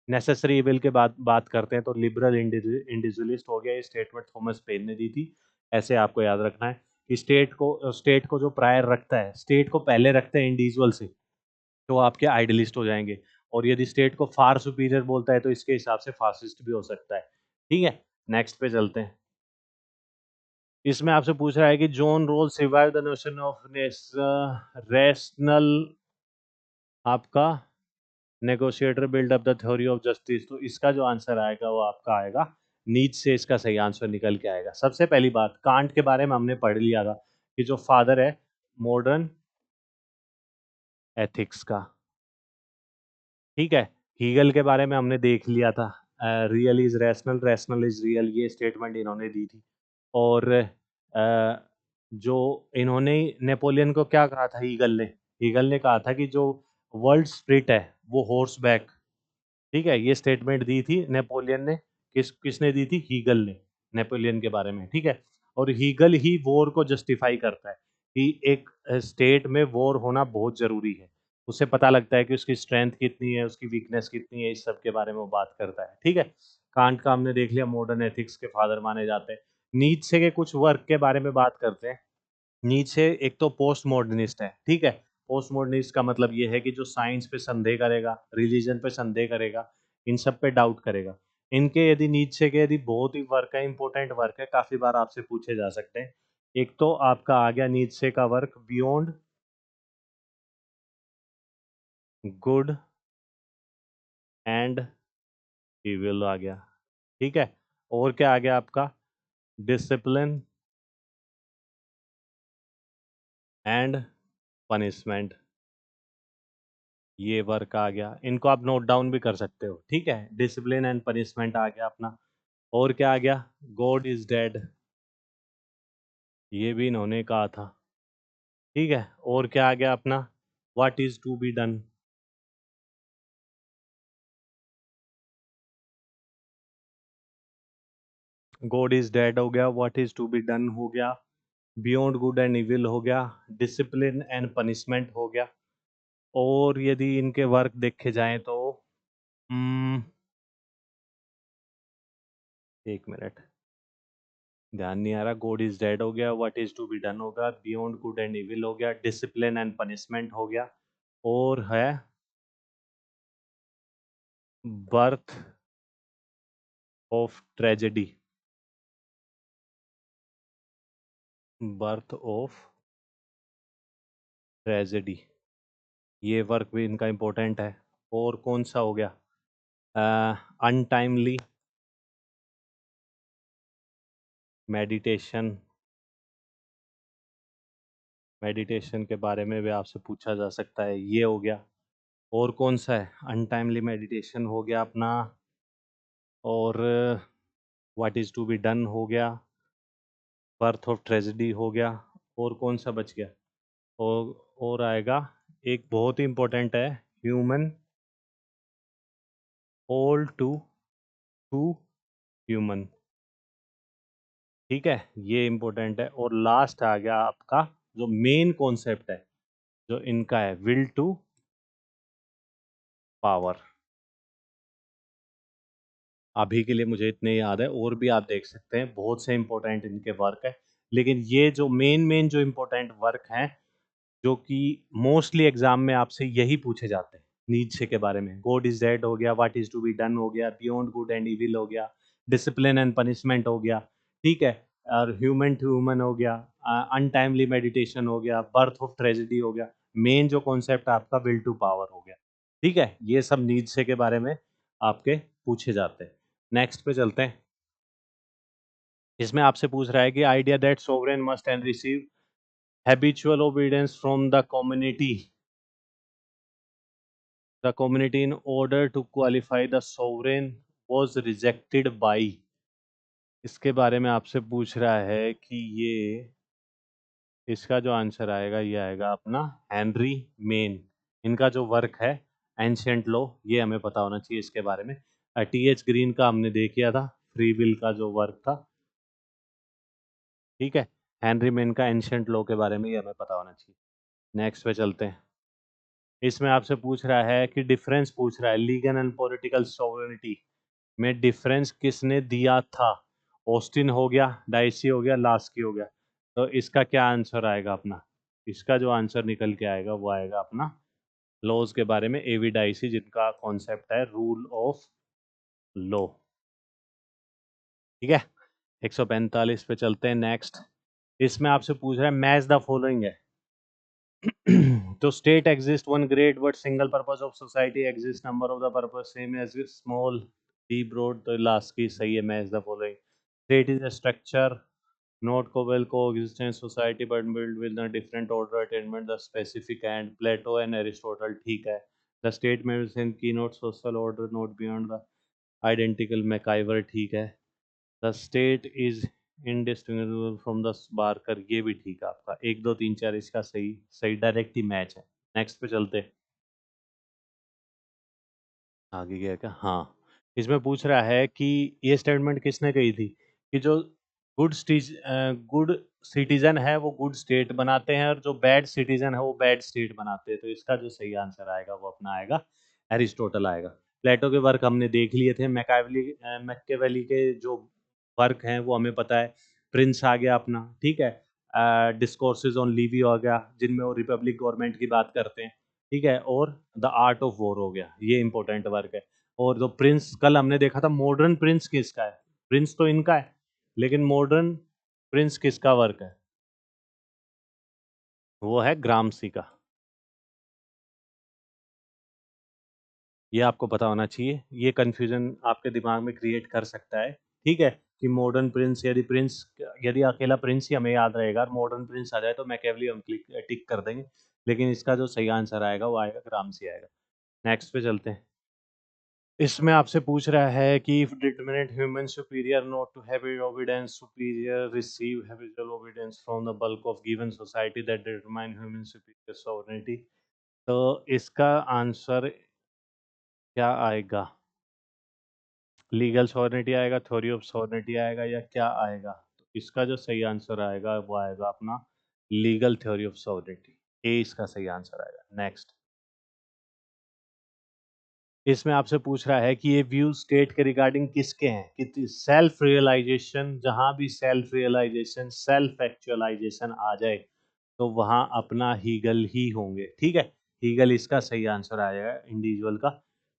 नेसेसरी इविल के बात करते हैं तो लिबरल इंडिविजुअलिस्ट हो गया। ये स्टेटमेंट थॉमस पेन ने दी थी। ऐसे आपको याद रखना है कि स्टेट को जो प्रायर रखता है, स्टेट को पहले रखते हैं इंडिविजुअल से, तो आपके आइडियलिस्ट हो जाएंगे। और यदि स्टेट को फार सुपीरियर बोलता है तो इसके हिसाब से फासिस्ट भी हो सकता है, ठीक है। नेक्स्ट पे चलते हैं। इसमें आपसे पूछ रहा है कि John Rawls revive the notion of rational, आपका negotiator build up the theory of justice. तो इसका जो आंसर आएगा वो आपका आएगा नीच से, इसका सही आंसर निकल के आएगा। सबसे पहली बात, कांट के बारे में हमने पढ़ लिया था कि जो फादर है मॉडर्न एथिक्स का, ठीक है। हीगल के बारे में हमने देख लिया था, real is rational, rational is real, ये स्टेटमेंट इन्होंने दी थी। और जो इन्होंने नेपोलियन को क्या कहा था, हीगल ने कहा था कि जो वर्ल्ड स्प्रिट है वो हॉर्स बैक, ठीक है। ये स्टेटमेंट दी थी नेपोलियन ने, किसने दी थी, हीगल ने, नेपोलियन के बारे में, ठीक है। और हीगल ही वॉर को जस्टिफाई करता है कि एक स्टेट में वॉर होना बहुत जरूरी है। उससे पता लगता है कि उसकी स्ट्रेंथ कितनी है, उसकी वीकनेस कितनी है, इस सब के बारे में वो बात करता है, ठीक है। कांट का हमने देख लिया, मॉडर्न एथिक्स के फादर माने जाते हैं। नीत्शे के कुछ वर्क के बारे में बात करते हैं। नीचे एक तो पोस्ट मॉडर्निस्ट है, ठीक है। पोस्ट मॉडर्निस्ट का मतलब ये है कि जो साइंस पे संदेह करेगा, रिलीजन पे संदेह करेगा, इन सब पे डाउट करेगा। इनके यदि नीचे के यदि बहुत ही वर्क है, इंपॉर्टेंट वर्क है, काफी बार आपसे पूछे जा सकते हैं। एक तो आपका आ गया नीचे का work beyond good and evil आ गया, ठीक है। और क्या आ गया आपका, डिसिप्लिन एंड पनिशमेंट, ये वर्क आ गया। इनको आप नोट डाउन भी कर सकते हो, ठीक है। डिसिप्लिन एंड पनिशमेंट आ गया अपना। और क्या आ गया, गॉड इज डेड, ये भी इन्होंने कहा था, ठीक है। और क्या आ गया अपना, what is to be done, God is dead हो गया, what is to be done हो गया, बियॉन्ड गुड एंड इविल हो गया, डिसिप्लिन एंड पनिशमेंट हो गया। और यदि इनके वर्क देखे जाएं तो एक मिनट, ध्यान नहीं आ रहा। गॉड इज डेड हो गया, what is to be done होगा, बियॉन्ड गुड एंड इविल हो गया, डिसिप्लिन एंड पनिशमेंट हो गया, और है birth of tragedy, birth of tragedy, ये वर्क भी इनका इम्पोर्टेंट है। और कौन सा हो गया, अनटाइमली मेडिटेशन, मेडिटेशन के बारे में भी आपसे पूछा जा सकता है, ये हो गया। और कौन सा है, अनटाइमली मेडिटेशन हो गया अपना, और what is to be done हो गया, बर्थ ऑफ ट्रेजेडी हो गया, और कौन सा बच गया, और आएगा एक बहुत ही इम्पोर्टेंट है, ह्यूमन ऑल टू ह्यूमन, ठीक है। ये इम्पोर्टेंट है। और लास्ट आ गया आपका जो मेन कॉन्सेप्ट है जो इनका है, विल टू पावर। अभी के लिए मुझे इतने याद है, और भी आप देख सकते हैं, बहुत से इंपॉर्टेंट इनके वर्क है। लेकिन ये जो मेन मेन जो इंपॉर्टेंट वर्क हैं, जो कि मोस्टली एग्जाम में आपसे यही पूछे जाते हैं, नीचे के बारे में, गॉड इज डेड हो गया, what is to be done हो गया, बियॉन्ड गुड एंड इविल हो गया, डिसिप्लिन एंड पनिशमेंट हो गया, ठीक है। और ह्यूमन टू ह्यूमन हो गया, अनटाइमली मेडिटेशन हो गया, बर्थ ऑफ ट्रेजेडी हो गया, मेन जो कॉन्सेप्ट आपका विल टू पावर हो गया, ठीक है, ये सब नीड्स के बारे में आपके पूछे जाते हैं। नेक्स्ट पे चलते हैं। इसमें आपसे पूछ रहा है कि idea that sovereign must and receive habitual obedience from the community in order to qualify the sovereign was rejected by. इसके बारे में आपसे पूछ रहा है कि ये इसका जो आंसर आएगा ये आएगा अपना हेनरी मेन। इनका जो वर्क है एंशियंट लॉ, ये हमें पता होना चाहिए इसके बारे में। टी एच ग्रीन का हमने देख लिया था, फ्री विल का जो वर्क था। ठीक है, हेनरी मेन का एंशियंट लॉ के बारे में ये हमें पता होना चाहिए। नेक्स्ट पे चलते हैं। इसमें आपसे पूछ रहा है कि डिफरेंस पूछ रहा है लीगल एंड पॉलिटिकल सॉवरेनिटी में डिफरेंस किसने दिया था। ऑस्टिन हो गया, डाइसी हो गया, लास्की हो गया। तो इसका क्या आंसर आएगा अपना? इसका जो आंसर निकल के आएगा वो आएगा अपना लॉज के बारे में, एवी डाइसी, जिनका कॉन्सेप्ट है रूल ऑफ लॉ। ठीक है, 145 पे चलते हैं। नेक्स्ट, इसमें आपसे पूछ रहा है मैच द फॉलोइंग है। तो state exist one great but single purpose of society exist number of the purpose same as small the broad. तो लास्ट की सही है, match the following. State is a structure not coexistent society but built with a different order attainment the specific and Plato and Aristotle। ठीक है। The state means in keynote social order not beyond the identical MacIver। ठीक है। The state is indistinguishable from the Barker. ये भी ठीक है आपका, 1 2 3 4 इसका सही सही डायरेक्ट ही मैच है। नेक्स्ट पे चलते हैं। आगे गया क्या? हाँ, इसमें पूछ रहा है कि ये स्टेटमेंट किसने कही थी कि जो गुड सिटीजन है वो गुड स्टेट बनाते हैं और जो बैड सिटीजन है वो बैड स्टेट बनाते हैं। तो इसका जो सही आंसर आएगा वो अपना आएगा एरिस्टोटल आएगा। प्लेटो के वर्क हमने देख लिए थे। मैकेवेली के जो वर्क हैं वो हमें पता है। प्रिंस आ गया अपना, ठीक है। डिस्कोर्सेज ऑन लीवी हो गया, जिनमें वो रिपब्लिक गवर्नमेंट की बात करते हैं। ठीक है, और द आर्ट ऑफ वॉर हो गया, ये इंपॉर्टेंट वर्क है। और जो प्रिंस कल हमने देखा था, मॉडर्न प्रिंस किसका है? प्रिंस तो इनका है, लेकिन मॉडर्न प्रिंस किसका वर्क है? वो है ग्रामसी का। ये आपको पता होना चाहिए, ये कंफ्यूजन आपके दिमाग में क्रिएट कर सकता है। ठीक है, कि मॉडर्न प्रिंस, यदि अकेला प्रिंस ही हमें याद रहेगा, मॉडर्न प्रिंस आ जाए तो मैकेवली हम टिक कर देंगे। लेकिन इसका जो सही आंसर आएगा वो आएगा ग्रामसी आएगा। नेक्स्ट पे चलते हैं। इसमें आपसे पूछ रहा है कि if determinant human superior not to habit obedience superior receive habitual obedience from the bulk of given society that determine human superior sovereignty. तो इसका आंसर क्या आएगा? लीगल सॉवरेनिटी आएगा, थ्योरी ऑफ सॉवरेनिटी आएगा, या क्या आएगा? तो इसका जो सही आंसर आएगा वो आएगा अपना लीगल थ्योरी ऑफ सॉवरेनिटी। ए इसका सही आंसर आएगा। नेक्स्ट, इसमें आपसे पूछ रहा है कि ये व्यू स्टेट के रिगार्डिंग किसके हैं? कि सेल्फ रियलाइजेशन, जहां भी सेल्फ रियलाइजेशन सेल्फ एक्चुअलाइजेशन आ जाए तो वहां अपना हीगल ही होंगे। ठीक है, हीगल इसका सही आंसर आएगा इंडिविजुअल का।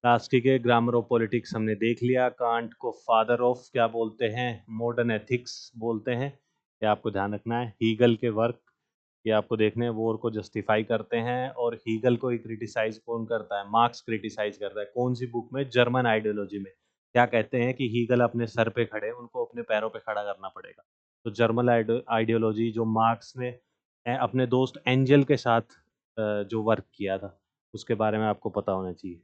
लास्की के ग्रामर ऑफ पॉलिटिक्स हमने देख लिया। कांट को फादर ऑफ क्या बोलते हैं? मॉडर्न एथिक्स बोलते हैं। ये आपको ध्यान रखना है। हीगल के वर्क ये आपको देखने हैं, वॉर को जस्टिफाई करते हैं। और हीगल को ही क्रिटिसाइज कौन करता है? मार्क्स क्रिटिसाइज करता है। कौन सी बुक में? जर्मन आइडियोलॉजी में। क्या कहते हैं कि हीगल अपने सर पे खड़े हैं, उनको अपने पैरों पे खड़ा करना पड़ेगा। तो जर्मन आइडियोलॉजी जो मार्क्स ने अपने दोस्त एंजल के साथ जो वर्क किया था, उसके बारे में आपको पता होना चाहिए।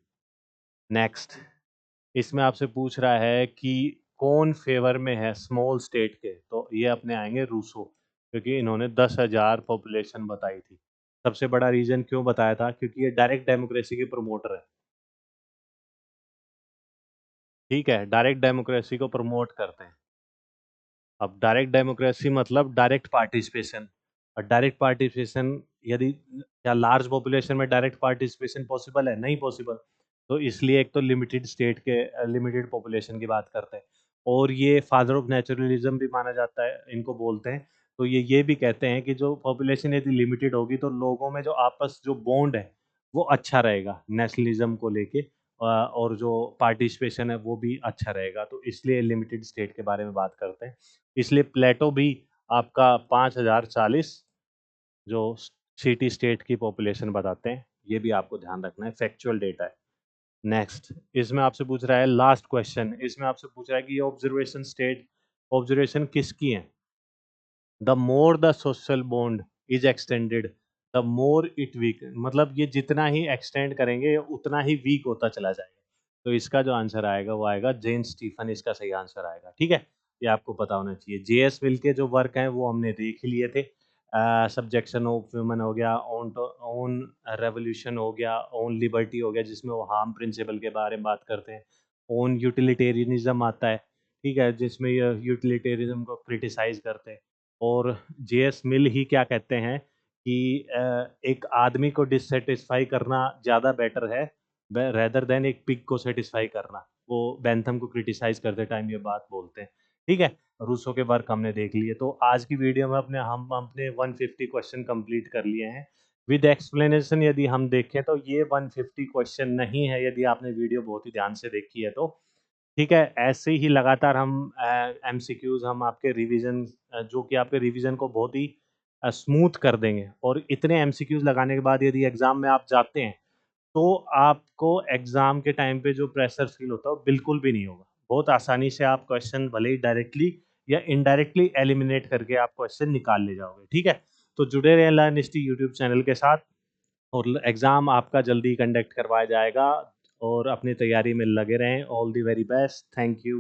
नेक्स्ट, इसमें आपसे पूछ रहा है कि कौन फेवर में है स्मॉल स्टेट के? तो ये अपने आएंगे रूसो, क्योंकि इन्होंने 10,000 पॉपुलेशन बताई थी। सबसे बड़ा रीजन क्यों बताया था? क्योंकि ये डायरेक्ट डेमोक्रेसी के प्रमोटर है। ठीक है, डायरेक्ट डेमोक्रेसी को प्रमोट करते हैं। अब डायरेक्ट डेमोक्रेसी मतलब डायरेक्ट पार्टिसिपेशन। और डायरेक्ट पार्टिसिपेशन, यदि क्या लार्ज पॉपुलेशन में डायरेक्ट पार्टिसिपेशन पॉसिबल है? नहीं पॉसिबल। तो इसलिए एक तो लिमिटेड स्टेट के लिमिटेड पॉपुलेशन की बात करते हैं। और ये फादर ऑफ नेचुरलिज्म भी माना जाता है, इनको बोलते हैं। तो ये भी कहते हैं कि जो पॉपुलेशन यदि लिमिटेड होगी तो लोगों में जो आपस जो बॉन्ड है वो अच्छा रहेगा नेशनलिज्म को लेके। और जो पार्टिसिपेशन है वो भी अच्छा रहेगा। तो इसलिए लिमिटेड स्टेट के बारे में बात करते हैं। इसलिए प्लेटो भी आपका 5040 जो सिटी स्टेट की पॉपुलेशन बताते हैं, ये भी आपको ध्यान रखना है, फैक्चुअल डेटा है। नेक्स्ट इसमें आपसे पूछ रहा है लास्ट क्वेश्चन, इसमें आपसे पूछ रहा है कि ये ऑब्जर्वेशन स्टेट ऑब्जर्वेशन किसकी है? The more the social bond is extended the more it weak, मतलब ये जितना ही एक्सटेंड करेंगे उतना ही वीक होता चला जाएगा। तो इसका जो आंसर आएगा वो आएगा जेन स्टीफन, इसका सही आंसर आएगा। ठीक है, ये आपको पता होना चाहिए। जेएस मिल के जो वर्क हैं वो हमने देख लिए थे। सब्जेक्शन ऑफ ह्यूमन हो गया, ओन ओन रेवोल्यूशन हो गया, ओन लिबर्टी हो गया जिसमें वो हार्म प्रिंसिपल के बारे में बात करते हैं, ओन यूटिलिटेरियनिज्म आता है, ठीक है, जिसमें ये यूटिलिटेरिज्म को क्रिटिसाइज करते हैं। और जेएस मिल ही क्या कहते हैं कि एक आदमी को डिससेटिस्फाई करना ज़्यादा बेटर है रेदर देन एक पिग को सेटिस्फाई करना। वो बेंथम को क्रिटिसाइज करते टाइम ये बात बोलते हैं। ठीक है, रूसो के वर्क हमने देख लिए। तो आज की वीडियो में हम अपने 150 क्वेश्चन कंप्लीट कर लिए हैं विद एक्सप्लेनेशन। यदि हम देखें तो ये 150 क्वेश्चन नहीं है, यदि आपने वीडियो बहुत ही ध्यान से देखी है तो। ठीक है, ऐसे ही लगातार हम एमसीक्यूज हम आपके रिवीजन जो कि आपके रिवीजन को बहुत ही स्मूथ कर देंगे। और इतने एमसीक्यूज लगाने के बाद यदि एग्जाम में आप जाते हैं तो आपको एग्जाम के टाइम पे जो प्रेशर फील होता है वो बिल्कुल भी नहीं होगा। बहुत आसानी से आप क्वेश्चन भले ही डायरेक्टली या इनडायरेक्टली एलिमिनेट करके आप क्वेश्चन निकाल ले जाओगे। ठीक है, तो जुड़े रहें लर्निस्टी यूट्यूब चैनल के साथ, और एग्ज़ाम आपका जल्दी कंडक्ट करवाया जाएगा। और अपनी तैयारी में लगे रहें। All the very best, thank you.